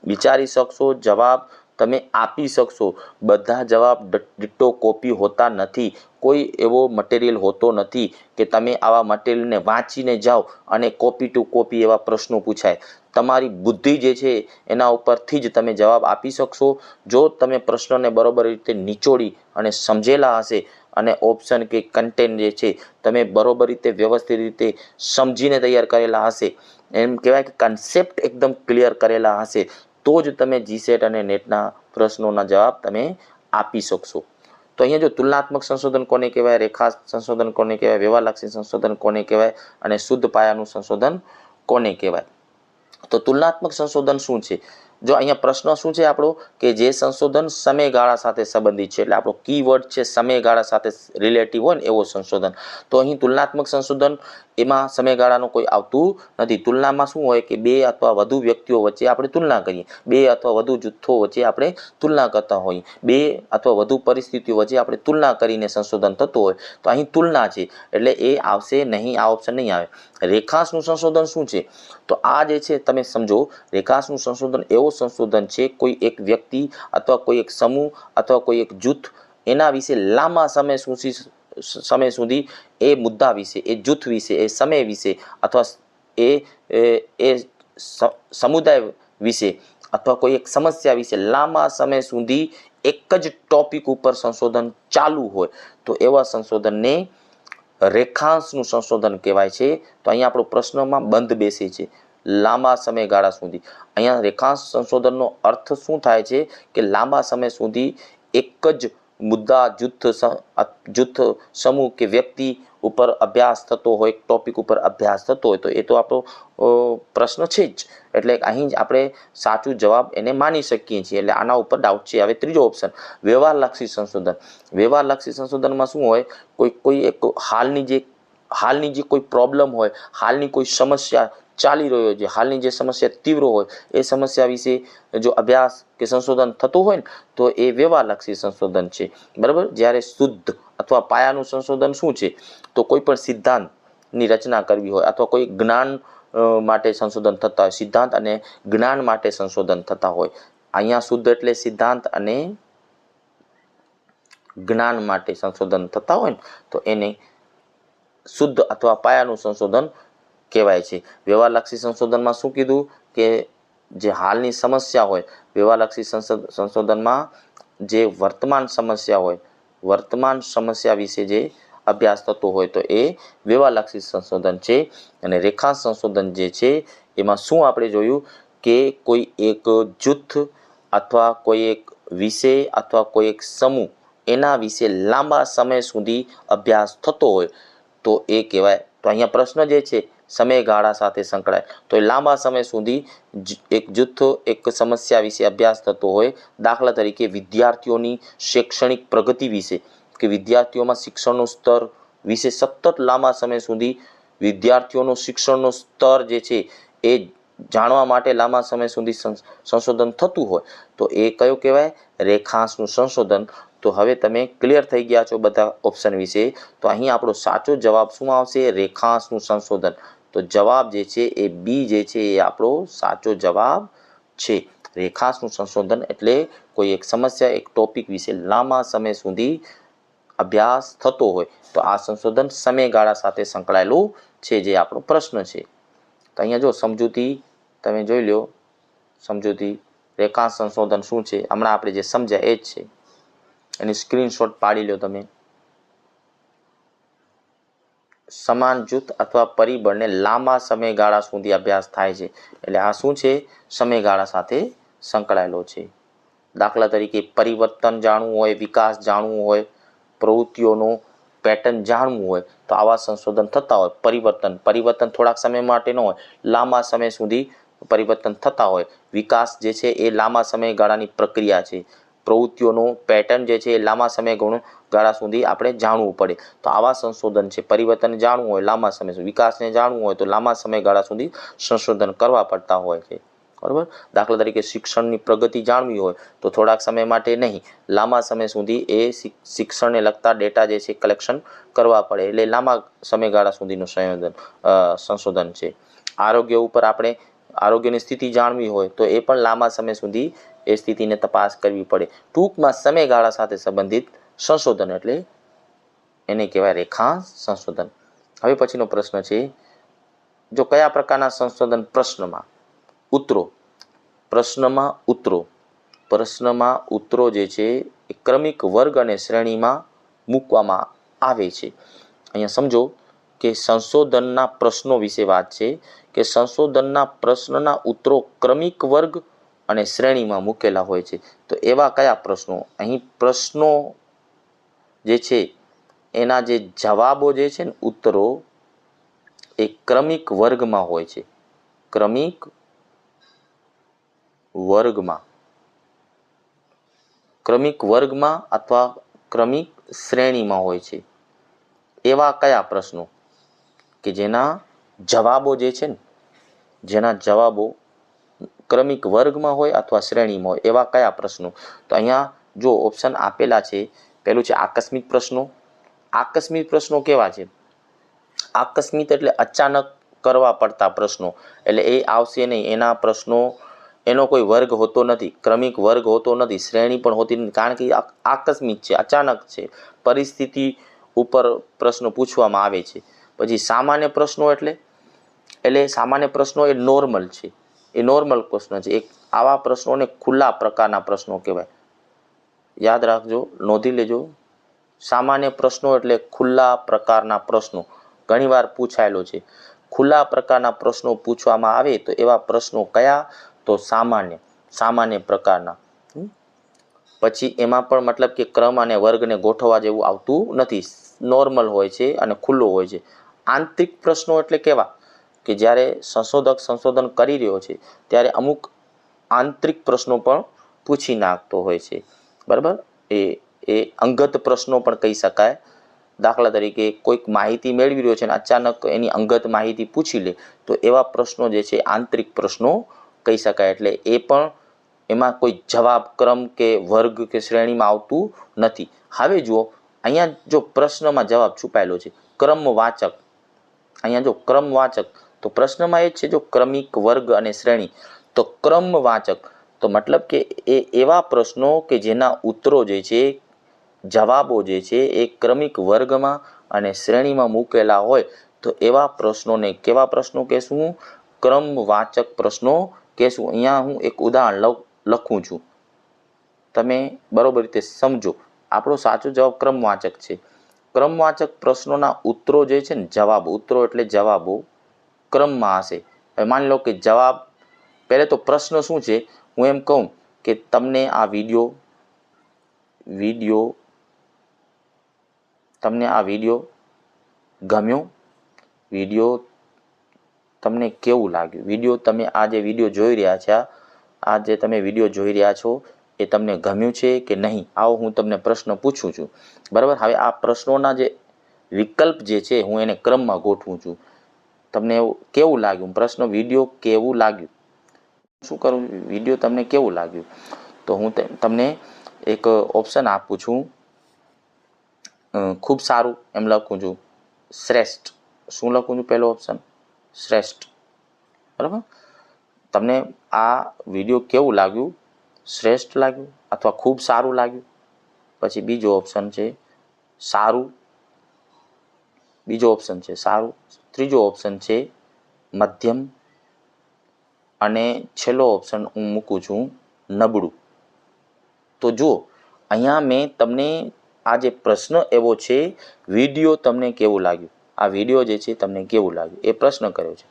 વિચારી શકશો, જવાબ તમે આપી શકશો. બધા જવાબ ડિટ્ટો કોપી હોતા નથી. કોઈ એવો મટીરિયલ હોતો નથી કે તમે આવા મટીરિયલને વાંચીને જાઓ અને કોપી ટુ કોપી એવા પ્રશ્નો પૂછાય. તમારી બુદ્ધિ જે છે એના ઉપરથી જ તમે જવાબ આપી શકશો. જો તમે પ્રશ્નને બરોબર રીતે નિચોડી અને સમજેલા હશે અને ઓપ્શન કે કન્ટેન્ટ જે છે તમે બરોબર રીતે વ્યવસ્થિત રીતે સમજીને તૈયાર કરેલા હશે, એમ કહેવાય કે કન્સેપ્ટ એકદમ ક્લિયર કરેલા હશે, તો જ તમે જીસેટ અને નેટના પ્રશ્નોના જવાબ તમે આપી શકશો. તો અહીંયા જો તુલનાત્મક સંશોધન કોને કહેવાય, રેખા સંશોધન કોને કહેવાય, વ્યવહારલક્ષી સંશોધન કોને કહેવાય અને શુદ્ધ પાયાનું સંશોધન કોને કહેવાય? તો તુલનાત્મક સંશોધન શું છે? જો અહીંયા પ્રશ્ન શું છે આપણો કે જે સંશોધન સમયગાળા સાથે સંબંધિત છે, એટલે આપણો કીવર્ડ છે સમયગાળા સાથે રિલેટિવ હોય ને એવો સંશોધન. તો અહીં તુલનાત્મક સંશોધન એમાં સમયગાળાનું કોઈ આવતું નથી. તુલનામાં શું હોય કે બે અથવા વધુ વ્યક્તિઓ વચ્ચે આપણે તુલના કરીએ, બે અથવા વધુ જૂથો વચ્ચે આપણે તુલના કરતા હોઈએ, બે અથવા વધુ પરિસ્થિતિઓ વચ્ચે આપણે તુલના કરીને સંશોધન થતું હોય. તો અહીં તુલના છે એટલે એ આવશે નહીં, આ ઓપ્શન નહીં આવે. રેખાંશનું સંશોધન શું છે? તો આ જે છે તમે સમજો, રેખાંશનું સંશોધન એવો સંશોધન છે કોઈ એક વ્યક્તિ અથવા કોઈ એક સમૂહ અથવા કોઈ એક જૂથ એના વિશે લાંબા સમય સુધી એ મુદ્દા વિશે, એ જૂથ વિશે, એ સમય વિશે અથવા એ સમુદાય વિશે અથવા કોઈ એક સમસ્યા વિશે લાંબા સમય સુધી એક જ ટોપિક ઉપર સંશોધન ચાલુ હોય તો એવા સંશોધનને રેખાંશનું સંશોધન કહેવાય છે. તો અહીંયા આપણો પ્રશ્નમાં બંધ બેસે છે લાંબા સમયગાળા સુધી. અહીંયા રેખાંશ સંશોધનનો અર્થ શું થાય છે કે લાંબા સમય સુધી એક જ મુદ્દા, જૂથ, સમૂહ કે વ્યક્તિ ઉપર અભ્યાસ થતો હોય, ટોપિક ઉપર અભ્યાસ થતો હોય, તો એ તો આપણો પ્રશ્ન છે જ. એટલે અહીં જ આપણે સાચું જવાબ એને માની શકીએ છીએ. એટલે આના ઉપર ડાઉટ છે. હવે ત્રીજો ઓપ્શન વ્યવહારલક્ષી સંશોધન. વ્યવહારલક્ષી સંશોધનમાં શું હોય, કોઈ એક હાલની જે કોઈ પ્રોબ્લેમ હોય, હાલની કોઈ સમસ્યા ચાલી રહ્યો છે, હાલની જે સમસ્યા તીવ્ર હોય એ સમસ્યા વિશે જો અભ્યાસ કે સંશોધન થતું હોય ને તો એ વ્યવહારલક્ષી સંશોધન છે, બરાબર. જ્યારે શુદ્ધ અથવા પાયાનું સંશોધન શું છે? તો કોઈ પણ સિદ્ધાંતની રચના કરવી હોય અથવા કોઈ જ્ઞાન માટે સંશોધન થતા હોય, સિદ્ધાંત અને જ્ઞાન માટે સંશોધન થતા હોય. અહીંયા શુદ્ધ એટલે સિદ્ધાંત અને જ્ઞાન માટે સંશોધન થતા હોય ને તો એને શુદ્ધ અથવા પાયાનું સંશોધન કહેવાય છે. વ્યવહારલક્ષી સંશોધનમાં શું કીધું કે જે હાલની સમસ્યા હોય, વ્યવહારલક્ષી સંશોધનમાં જે વર્તમાન સમસ્યા હોય, વર્તમાન સમસ્યા વિશે જે અભ્યાસ થતો હોય તો એ વ્યવહારલક્ષી સંશોધન છે. અને રેખાંશ સંશોધન જે છે એમાં શું આપણે જોયું કે કોઈ એક જૂથ અથવા કોઈ એક વિષય અથવા કોઈ એક સમૂહ એના વિશે લાંબા સમય સુધી અભ્યાસ થતો હોય તો એ કહેવાય. તો અહીંયા પ્રશ્ન જે છે સમયગાળા સાથે સંકળાય, તો એ લાંબા સમય સુધી એક જૂથ એક સમસ્યા વિશે અભ્યાસ થતો હોય. દાખલા તરીકે વિદ્યાર્થીઓની શૈક્ષણિક પ્રગતિ વિશે કે વિદ્યાર્થીઓમાં શિક્ષણનું સ્તર વિશે સતત લાંબા સમય સુધી વિદ્યાર્થીઓનું શિક્ષણનું સ્તર જે છે એ જાણવા માટે લાંબા સમય સુધી સંશોધન થતું હોય તો એ કયું કહેવાય? રેખાંશનું સંશોધન. તો હવે તમે ક્લિયર થઈ ગયા છો બધા ઓપ્શન વિશે. તો અહીં આપણો સાચો જવાબ શું આવશે? રેખાંશનું સંશોધન. તો જવાબ જે છે એ બી જે છે એ આપણો સાચો જવાબ છે. રેખાંશનું સંશોધન એટલે કોઈ એક સમસ્યા, એક ટોપિક વિશે લાંબા સમય સુધી અભ્યાસ થતો હોય તો આ સંશોધન સમયગાળા સાથે સંકળાયેલું છે, જે આપણો પ્રશ્ન છે. તો અહીંયા જો સમજૂતી તમે જોઈ લો, સમજૂતી રેખાંશ સંશોધન શું છે હમણાં આપણે જે સમજ્યા એ જ છે. એની સ્ક્રીનશોટ પાડી લો તમે. સમાન જૂથ અથવા પરિબળને લાંબા સમયગાળા સુધી અભ્યાસ થાય છે. એટલે આ શું છે? સમયગાળા સાથે સંકળાયેલો છે. દાખલા તરીકે પરિવર્તન જાણવું હોય, વિકાસ જાણવું હોય, પ્રવૃત્તિઓનું પેટર્ન જાણવું હોય તો આવા સંશોધન થતા હોય. પરિવર્તન થોડાક સમય માટે ન હોય, લાંબા સમય સુધી પરિવર્તન થતા હોય. વિકાસ જે છે એ લાંબા સમયગાળાની પ્રક્રિયા છે. પ્રવૃત્તિઓનું પેટર્ન જે છે એ લાંબા સમયગાળા સુધી આપણે જાણવું પડે. તો આવા સંશોધન છે. પરિવર્તન જાણવું હોય લાંબા સમય સુધી, વિકાસને જાણવું હોય તો લાંબા સમયગાળા સુધી સંશોધન કરવા પડતા હોય છે. બરાબર. દાખલા તરીકે શિક્ષણની પ્રગતિ જાણવી હોય તો થોડાક સમય માટે નહીં, લાંબા સમય સુધી એ શિક્ષણને લગતા ડેટા જે છે કલેક્શન કરવા પડે. એટલે લાંબા સમયગાળા સુધીનું સંશોધન છે. આરોગ્ય ઉપર આપણે આરોગ્યની સ્થિતિ જાણવી હોય તો એ પણ લાંબા સમય સુધી એ સ્થિતિને તપાસ કરવી પડે. ટૂંકમાં સમયગાળા સાથે સંબંધિત સંશોધન એટલે એને કહેવાય રેખાંશ સંશોધન. હવે પછીનો પ્રશ્ન છે, જો કયા પ્રકારના સંશોધન પ્રશ્નમાં ઉત્તરો જે છે એ ક્રમિક વર્ગ અને શ્રેણીમાં મૂકવામાં આવે છે. અહીંયા સમજો કે સંશોધનના પ્રશ્નો વિશે વાત છે કે સંશોધનના પ્રશ્નના ઉત્તરો ક્રમિક વર્ગ અને શ્રેણીમાં મૂકેલા હોય છે. તો એવા કયા પ્રશ્નો? અહીં પ્રશ્નો જે છે એના જે જવાબો જે છે ને ઉત્તરો એ ક્રમિક વર્ગમાં હોય છે. ક્રમિક વર્ગમાં અથવા ક્રમિક શ્રેણીમાં હોય છે. એવા કયા પ્રશ્નો કે જેના જવાબો જે છે ને ક્રમિક વર્ગમાં હોય અથવા શ્રેણીમાં હોય, એવા કયા પ્રશ્નો? તો અહીંયા જો ઓપ્શન આપેલા છે, પહેલું છે આકસ્મિક પ્રશ્નો. આકસ્મિક પ્રશ્નો કેવા છે? આકસ્મિક એટલે અચાનક કરવા પડતા પ્રશ્નો, એટલે એ આવશે નહીં. એના પ્રશ્નો એનો કોઈ વર્ગ હોતો નથી, ક્રમિક વર્ગ હોતો નથી, શ્રેણી પણ હોતી નથી, કારણ કે આકસ્મિક છે, અચાનક છે, પરિસ્થિતિ ઉપર પ્રશ્નો પૂછવામાં આવે છે. પછી સામાન્ય પ્રશ્નો એટલે સામાન્ય પ્રશ્નો એ નોર્મલ છે, એ નોર્મલ પ્રશ્ન છે. આવા પ્રશ્નોને ખુલ્લા પ્રકારના પ્રશ્નો કહેવાય. યાદ રાખજો, નોંધી લેજો. સામાન્ય પ્રશ્નો એટલે ખુલ્લા પ્રકારના પ્રશ્નો. ઘણીવાર પૂછાયેલો છે. ખુલ્લા પ્રકારના પ્રશ્નો પૂછવામાં આવે તો એવા પ્રશ્નો કયા? તો સામાન્ય પ્રકારના. પછી એમાં પણ મતલબ કે ક્રમ અને વર્ગને ગોઠવવા જેવું આવતું નથી, નોર્મલ હોય છે અને ખુલ્લો હોય છે. આંતરિક પ્રશ્નો એટલે કેવા? કે જ્યારે સંશોધક સંશોધન કરી રહ્યો છે ત્યારે અમુક આંતરિક પ્રશ્નો પણ પૂછી નાખતો હોય છે. બરાબર. એ અંગત પ્રશ્નો પણ કહી શકાય. દાખલા તરીકે કોઈક માહિતી મેળવી રહ્યો છે અને અચાનક એની અંગત માહિતી પૂછી લે તો એવા પ્રશ્નો જે છે આંતરિક પ્રશ્નો કહી શકાય. એટલે એ પણ એમાં કોઈ જવાબ ક્રમ કે વર્ગ કે શ્રેણીમાં આવતું નથી. હવે જુઓ, અહીંયા જો પ્રશ્નમાં જવાબ છુપાયેલો છે ક્રમવાચક. અહીંયા જો ક્રમવાચક, તો પ્રશ્નમાં એ જ છે જો ક્રમિક વર્ગ અને શ્રેણી, તો ક્રમવાચક તો મતલબ કે એ એવા પ્રશ્નો કે જેના ઉત્તરો જે છે, જવાબો જે છે એ ક્રમિક વર્ગમાં અને શ્રેણીમાં મૂકેલા હોય તો એવા પ્રશ્નોને કેવા પ્રશ્નો કહેશું? ક્રમવાચક પ્રશ્નો કહેશું. અહીંયા હું એક ઉદાહરણ લખું છું, તમે બરોબર રીતે સમજો. આપણો સાચો જવાબ ક્રમવાચક છે. ક્રમવાચક પ્રશ્નોના ઉત્તરો જે છે ને ઉત્તરો એટલે જવાબો ક્રમમાં હશે. હવે માની લો કે જવાબ, પહેલે તો પ્રશ્ન શું છે, હું એમ કહું કે તમને આ વિડીયો ગમ્યો? વિડીયો તમને કેવું લાગ્યું? તમે આ જે વિડીયો જોઈ રહ્યા છો એ તમને ગમ્યું છે કે નહીં? આવો હું તમને પ્રશ્ન પૂછું છું. બરાબર. હવે આ પ્રશ્નોના જે વિકલ્પ જે છે હું એને ક્રમમાં ગોઠવું છું. તમને કેવું લાગ્યું? પ્રશ્ન વિડીયો કેવું લાગ્યું? શું કરું? વિડીયો તમને કેવું લાગ્યું? તો હું તમને એક ઓપ્શન આપું છું, ખૂબ સારું એમ લખું છું, શ્રેષ્ઠ. શું લખું છું? પહેલો ઓપ્શન શ્રેષ્ઠ. બરાબર. તમને આ વિડીયો કેવું લાગ્યું? શ્રેષ્ઠ લાગ્યું અથવા ખૂબ સારું લાગ્યું. પછી બીજો ઓપ્શન છે સારું. ત્રીજો ઓપ્શન છે મધ્યમ અને છેલ્લો ઓપ્શન હું મૂકું છું નબળું. તો જુઓ, અહીંયા મેં તમને આ જે પ્રશ્ન એવો છે, વિડીયો તમને કેવું લાગ્યું, આ વિડીયો જે છે તમને કેવું લાગ્યું એ પ્રશ્ન કર્યો છે.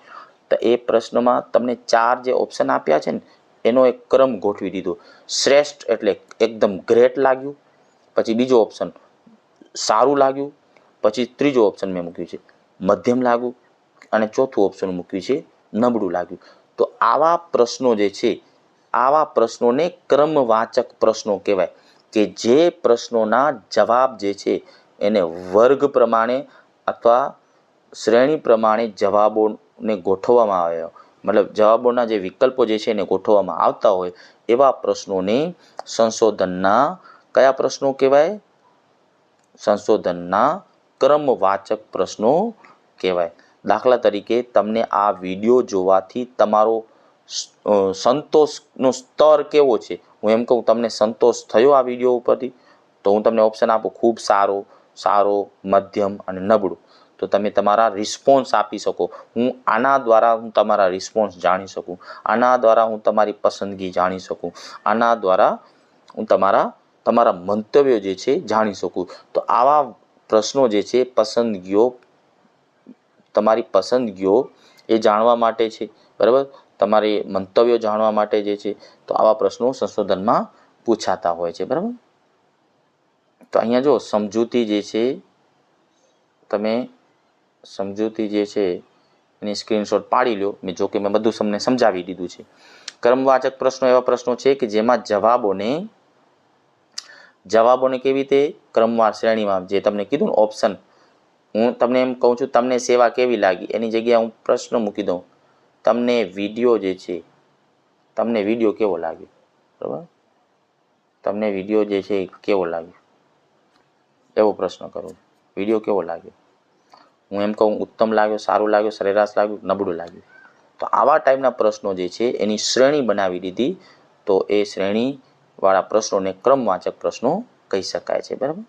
તો એ પ્રશ્નમાં તમને 4 જે ઓપ્શન આપ્યા છે ને એનો એક ક્રમ ગોઠવી દીધો. શ્રેષ્ઠ એટલે એકદમ ગ્રેટ લાગ્યું, પછી બીજો ઓપ્શન સારું લાગ્યું, પછી ત્રીજો ઓપ્શન મેં મૂક્યું છે મધ્યમ લાગ્યું, અને ચોથું ઓપ્શન મૂક્યું છે નબળું લાગ્યું. તો આવા પ્રશ્નો જે છે, આવા પ્રશ્નોને ક્રમવાચક પ્રશ્નો કહેવાય, કે જે પ્રશ્નોના જવાબ જે છે એને વર્ગ પ્રમાણે અથવા શ્રેણી પ્રમાણે જવાબોને ગોઠવવામાં આવે, મતલબ જવાબોના જે વિકલ્પો જે છે એને ગોઠવવામાં આવતા હોય એવા પ્રશ્નોને સંશોધનના કયા પ્રશ્નો કહેવાય? સંશોધનના ક્રમવાચક પ્રશ્નો કહેવાય. દાખલા તરીકે તમને આ વિડીયો જોવાથી તમારો સંતોષનો સ્તર કેવો છે? હું એમ કહું તમને સંતોષ થયો આ વિડીયો ઉપરથી, તો હું તમને ઓપ્શન આપું ખૂબ સારો, સારો, મધ્યમ અને નબળું. તો તમે તમારા રિસ્પોન્સ આપી શકો. હું આના દ્વારા હું તમારા રિસ્પોન્સ જાણી શકું, આના દ્વારા હું તમારી પસંદગી જાણી શકું, આના દ્વારા હું તમારા મંતવ્યો જે છે જાણી શકું. તો આવા પ્રશ્નો જે છે પસંદગીઓ, તમારી પસંદગીઓ એ જાણવા માટે છે, બરાબર, તમારે મંતવ્યો જાણવા માટે જે છે. તો આવા પ્રશ્નો સંશોધનમાં પૂછાતા હોય છે, બરાબર. તો અહીંયા જો સમજૂતી જે છે, તમે સમજૂતી જે છે એની સ્ક્રીનશોટ પાડી લો. જો કે મેં બધું તમને સમજાવી દીધું છે. ક્રમવાચક પ્રશ્નો એવા પ્રશ્નો છે કે જેમાં જવાબોને કેવી રીતે ક્રમવાર શ્રેણીમાં, જે તમને કીધું ને ઓપ્શન, હું તમને એમ કહું છું તમને સેવા કેવી લાગી, એની જગ્યાએ હું પ્રશ્ન મૂકી દઉં, તમને વિડીયો જે છે, તમને વિડીયો કેવો લાગ્યો, બરાબર, તમને વિડીયો જે છે કેવો લાગ્યો, એવો પ્રશ્ન કરું. વિડીયો કેવો લાગ્યો? હું એમ કહું ઉત્તમ લાગ્યો, સારું લાગ્યો, સરેરાશ લાગ્યું, નબળું લાગ્યું. તો આવા ટાઈપના પ્રશ્નો જે છે એની શ્રેણી બનાવી દીધી. તો એ શ્રેણીવાળા પ્રશ્નોને ક્રમવાચક પ્રશ્નો કહી શકાય છે, બરાબર.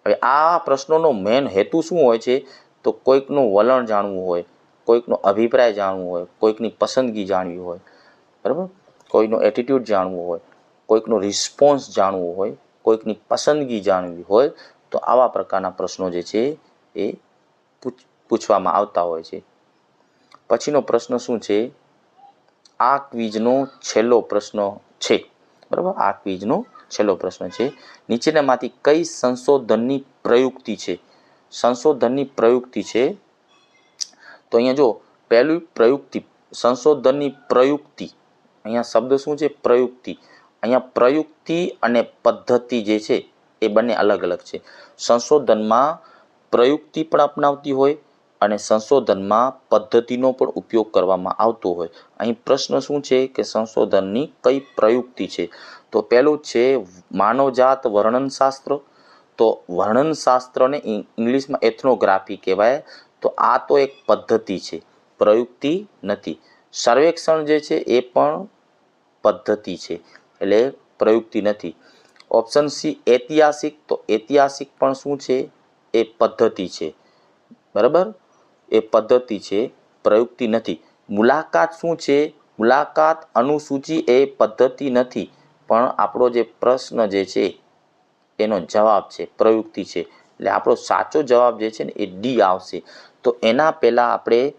હવે આ પ્રશ્નોનો મેન હેતુ શું હોય છે? તો કોઈકનું વલણ જાણવું હોય, કોઈકનો અભિપ્રાય જાણવું હોય, કોઈકની પસંદગી જાણવી હોય, બરાબર, કોઈનો એટીટ્યૂડ જાણવું હોય, કોઈકનો રિસ્પોન્સ જાણવું હોય, કોઈકની પસંદગી જાણવી હોય. તો આવા પ્રકારના પ્રશ્નો જે છે એ પૂછવામાં આવતા હોય છે. પછીનો પ્રશ્ન શું છે? આ ક્વિઝનો છેલ્લો પ્રશ્ન છે, બરાબર. આ ક્વિઝનો છેલ્લો પ્રશ્ન છે. નીચેનામાંથી કઈ સંશોધનની પ્રયુક્તિ છે? સંશોધનની પ્રયુક્તિ છે. તો અહીંયા જો પહેલું પ્રયુક્તિ, સંશોધનની પ્રયુક્તિ. અહીંયા શબ્દ શું છે? પ્રયુક્તિ. અહીંયા પ્રયુક્તિ અને પદ્ધતિ જે છે એ બંને અલગ અલગ છે. સંશોધનમાં પ્રયુક્તિ પણ અપનાવતી હોય અને સંશોધનમાં પદ્ધતિનો પણ ઉપયોગ કરવામાં આવતો હોય. અહીં પ્રશ્ન શું છે કે સંશોધનની કઈ પ્રયુક્તિ છે? તો પહેલું છે માનવજાત વર્ણનશાસ્ત્ર. તો વર્ણનશાસ્ત્રને ઇંગ્લિશમાં એથ્નોગ્રાફી કહેવાય. તો આ તો એક પદ્ધતિ છે, પ્રયુક્તિ નથી. સર્વેક્ષણ જે છે એ પણ પદ્ધતિ છે, એટલે પ્રયુક્તિ નથી. ઓપ્શન સી ઐતિહાસિક. તો ઐતિહાસિક પણ શું છે? એ પદ્ધતિ છે, બરાબર, એ પદ્ધતિ છે, પ્રયુક્તિ નથી. મુલાકાત શું છે? મુલાકાત અનુસૂચિ એ પદ્ધતિ નથી, પણ આપણો જે પ્રશ્ન જે છે એનો જવાબ છે, પ્રયુક્તિ છે. એટલે આપણો સાચો જવાબ જે છે ને એ ડી આવશે. તો એના પહેલાં આપણે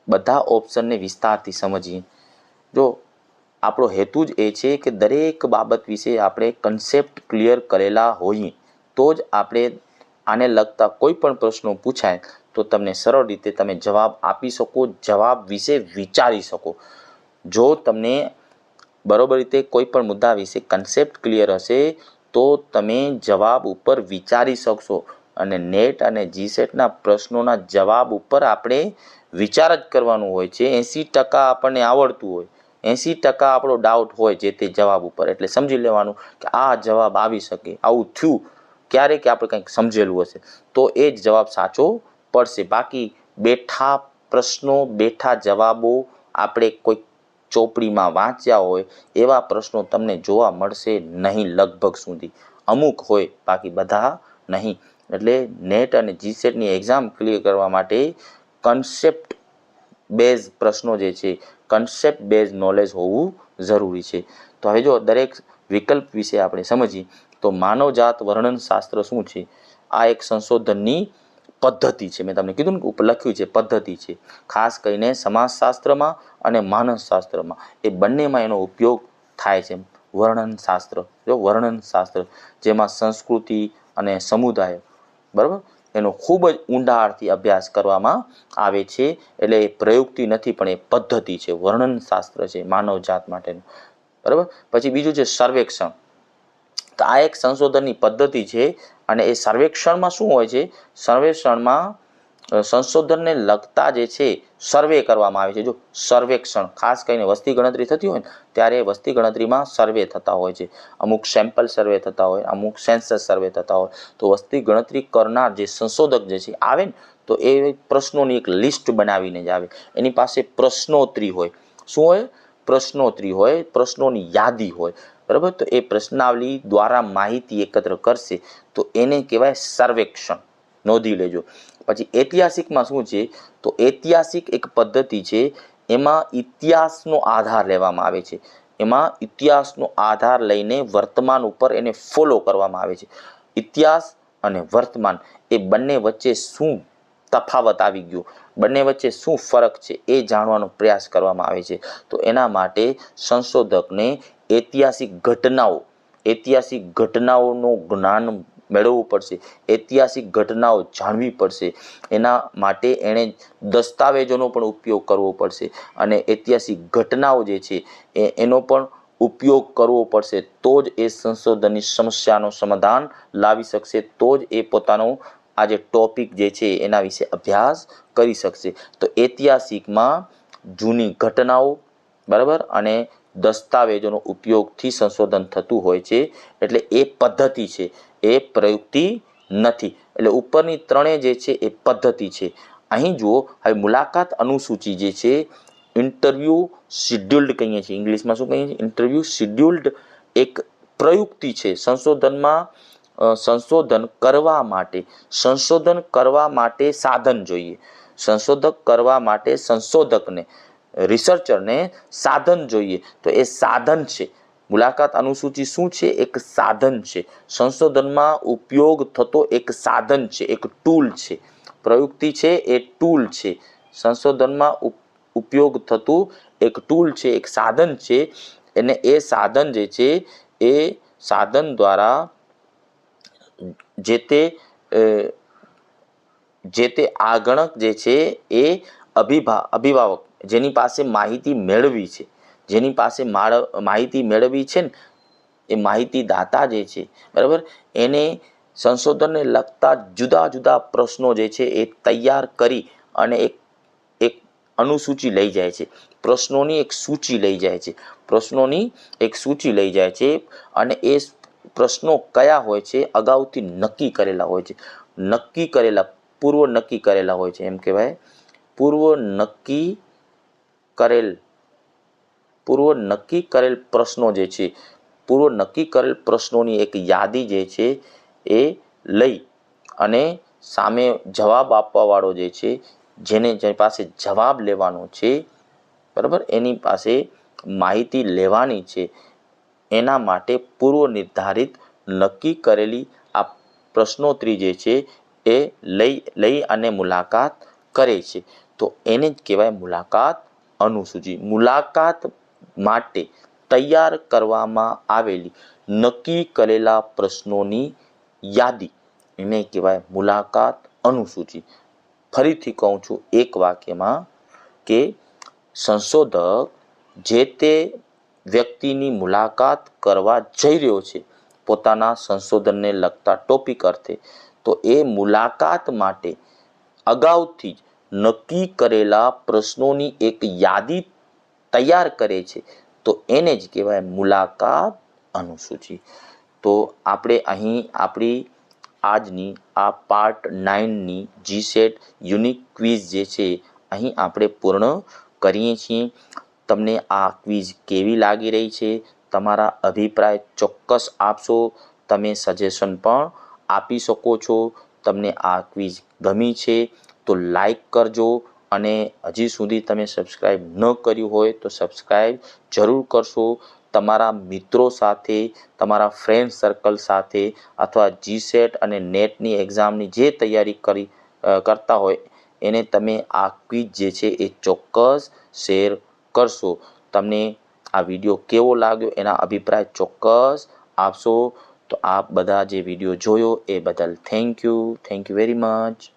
બધા ઓપ્શનને વિસ્તારથી સમજીએ. જો આપણો હેતુ જ એ છે કે દરેક બાબત વિશે આપણે કન્સેપ્ટ ક્લિયર કરેલા હોઈએ તો જ આપણે આને લગતા કોઈ પણ પ્રશ્નો પૂછાય તો તમને સરળ રીતે તમે જવાબ આપી શકો, જવાબ વિશે વિચારી શકો. જો તમને બરોબર રીતે કોઈ પણ મુદ્દા વિશે કન્સેપ્ટ ક્લિયર હશે તો તમે જવાબ ઉપર વિચારી શકશો. અને નેટ અને જીસેટના પ્રશ્નોના જવાબ ઉપર આપણે વિચાર જ કરવાનું હોય છે. 80% આપણને આવડતું હોય, 80% આપણો ડાઉટ હોય જે તે જવાબ ઉપર, એટલે સમજી લેવાનું કે આ જવાબ આવી શકે, આવું થયું ક્યારે કે આપણે કંઈક સમજેલું હશે તો એ જ જવાબ સાચો પડશે. બાકી બેઠા પ્રશ્નો, બેઠા જવાબો આપણે કોઈ ચોપડીમાં વાંચ્યા હોય એવા પ્રશ્નો તમને જોવા મળશે નહીં લગભગ સુધી. અમુક હોય, બાકી બધા નહીં. એટલે નેટ અને જીસેટની એક્ઝામ ક્લિયર કરવા માટે કન્સેપ્ટ બેઝ પ્રશ્નો જે છે, કન્સેપ્ટ બેઝ નોલેજ હોવું જરૂરી છે. તો હવે જો દરેક વિકલ્પ વિશે આપણે સમજીએ. તો માનવજાત વર્ણનશાસ્ત્ર શું છે? આ એક સંશોધનની પદ્ધતિ છે. મેં તમને કીધું ને ઉપર લખ્યું છે પદ્ધતિ છે. ખાસ કરીને સમાજશાસ્ત્રમાં અને માનસશાસ્ત્રમાં એ બંનેમાં એનો ઉપયોગ થાય છે. વર્ણનશાસ્ત્ર, જો વર્ણનશાસ્ત્ર જેમાં સંસ્કૃતિ અને સમુદાય, બરાબર, એનો ખૂબ જ ઊંડાણથી અભ્યાસ કરવામાં આવે છે. એટલે એ પ્રયુક્તિ નથી પણ એ પદ્ધતિ છે, વર્ણનશાસ્ત્ર છે માનવજાત માટેનું, બરાબર. પછી બીજું છે સર્વેક્ષણ. તો આ એક સંશોધનની પદ્ધતિ છે અને એ સર્વેક્ષણમાં શું હોય છે? સર્વેક્ષણમાં સંશોધનને લગતા જે છે સર્વે કરવામાં આવે છે. જો સર્વેક્ષણ ખાસ કરીને વસ્તી ગણતરી થતી હોય ને ત્યારે વસ્તી ગણતરીમાં સર્વે થતા હોય છે. અમુક સેમ્પલ સર્વે થતા હોય, અમુક સેન્સસ સર્વે થતા હોય. તો વસ્તી ગણતરી કરનાર જે સંશોધક જે છે આવે ને તો એ પ્રશ્નોની એક લિસ્ટ બનાવીને જ આવે. એની પાસે પ્રશ્નોત્તરી હોય. શું હોય? પ્રશ્નોત્તરી હોય, પ્રશ્નોની યાદી હોય, બરાબર. તો એ પ્રશ્નાવલી દ્વારા માહિતી એકત્ર કરશે તો એને કહેવાય સર્વેક્ષણ. નોંધી લેજો. પછી ઐતિહાસિકમાં શું છે? તો ઐતિહાસિક એક પદ્ધતિ છે. એમાં ઇતિહાસનો આધાર લેવામાં આવે છે. એમાં ઇતિહાસનો આધાર લઈને વર્તમાન ઉપર એને ફોલો કરવામાં આવે છે. ઇતિહાસ અને વર્તમાન એ બંને વચ્ચે શું તફાવત આવી ગયો, બંને વચ્ચે શું ફરક છે એ જાણવાનો પ્રયાસ કરવામાં આવે છે. તો એના માટે સંશોધકને ઐતિહાસિક ઘટનાઓનું જ્ઞાન મેળવવું પડશે, ઐતિહાસિક ઘટનાઓ જાણવી પડશે. એના માટે એણે દસ્તાવેજોનો પણ ઉપયોગ કરવો પડશે અને ઐતિહાસિક ઘટનાઓ જે છે એનો પણ ઉપયોગ કરવો પડશે. તો જ એ સંશોધનની સમસ્યાનું સમાધાન લાવી શકશે, તો જ એ પોતાનો આ જે ટોપિક જે છે એના વિશે અભ્યાસ કરી શકશે. તો ઐતિહાસિકમાં જૂની ઘટનાઓ, બરાબર, અને દસ્તાવેજોનો ઉપયોગથી સંશોધન થતું હોય છે. એટલે એ પદ્ધતિ છે, એ પ્રયુક્તિ નથી. એટલે ઉપરની ત્રણેય જે છે એ પદ્ધતિ છે. અહીં જુઓ, હવે મુલાકાત અનુસૂચિ જે છે, ઇન્ટરવ્યૂ શિડ્યુલ્ડ કહીએ છીએ, ઇંગ્લિશમાં શું કહીએ છીએ? ઇન્ટરવ્યૂ શિડ્યુલ્ડ એક પ્રયુક્તિ છે. સંશોધન કરવા માટે સાધન જોઈએ. સંશોધક કરવા માટે સંશોધકને, રિસર્ચરને સાધન જોઈએ. તો એ સાધન છે. મુલાકાત અનુસૂચિ શું છે? એક સાધન છે. સંશોધનમાં ઉપયોગ થતો એક સાધન છે, એક ટૂલ છે. પ્રયુક્તિ છે એ ટૂલ છે. સંશોધનમાં ઉપયોગ થતું એક ટૂલ છે, એક સાધન છે. અને એ સાધન જે છે એ સાધન દ્વારા જે તે આગણક જે છે એ અભિભાવક જેની પાસે માહિતી મેળવી છે, માહિતી મેળવી છે ને એ માહિતી દાતા જે છે, બરાબર, એને સંશોધનને લગતા જુદા જુદા પ્રશ્નો જે છે એ તૈયાર કરી અને એક અનુસૂચિ લઈ જાય છે. પ્રશ્નોની એક સૂચિ લઈ જાય છે. અને એ પ્રશ્નો કયા હોય છે? અગાઉથી નક્કી કરેલા હોય છે. પૂર્વ નક્કી કરેલા હોય છે. એમ કહેવાય પૂર્વ નક્કી કરેલ પ્રશ્નો જે છે, પૂર્વ નક્કી કરેલ પ્રશ્નોની એક યાદી જે છે એ લઈ અને સામે જવાબ આપવાવાળો જે છે, જેની પાસે જવાબ લેવાનો છે, બરાબર, એની પાસે માહિતી લેવાની છે, એના માટે પૂર્વ નિર્ધારિત નક્કી કરેલી આ પ્રશ્નોત્તરી જે છે એ લઈ અને મુલાકાત કરે છે. તો એને જ કહેવાય મુલાકાત અનુસૂચિ. મુલાકાત માટે તૈયાર કરવામાં આવેલી નક્કી કરેલા પ્રશ્નોની યાદી એને કહેવાય મુલાકાત અનુસૂચિ. ફરીથી કહું છું એક વાક્યમાં કે સંશોધક જે તે વ્યક્તિની મુલાકાત કરવા જઈ રહ્યો છે પોતાના સંશોધનને લગતા ટોપિક અર્થે, તો એ મુલાકાત માટે અગાઉથી જ નક્કી કરેલા પ્રશ્નોની એક યાદી તૈયાર કરે છે. તો એને જ કહેવાય મુલાકાત અનુસૂચિ. તો આપણે અહીં આપણી આજની આ પાર્ટ 9ની જીસેટ યુનિક ક્વિઝ જે છે અહીં આપણે પૂર્ણ કરીએ છીએ. તમને આ ક્વિઝ કેવી લાગી રહી છે? તમારા અભિપ્રાય ચોક્કસ આપશો. તમે સજેશન પણ આપી શકો છો. તમને આ ક્વિઝ ગમી છે તો લાઈક કરજો અને હજી સુધી તમે સબસ્ક્રાઈબ ન કર્યું હોય તો સબસ્ક્રાઈબ જરૂર કરશો. તમારા મિત્રો સાથે, તમારા ફ્રેન્ડ સર્કલ સાથે અથવા જીસેટ અને નેટની એક્ઝામની જે તૈયારી કરતા હોય એને તમે આ ક્વિઝ જે છે એ ચોક્કસ શેર કરશો. તમને આ વિડીયો કેવો લાગ્યો એના અભિપ્રાય ચોક્કસ આપશો. તો આપ બધા જે વિડીયો જોયો એ બદલ થેન્ક યુ વેરી મચ.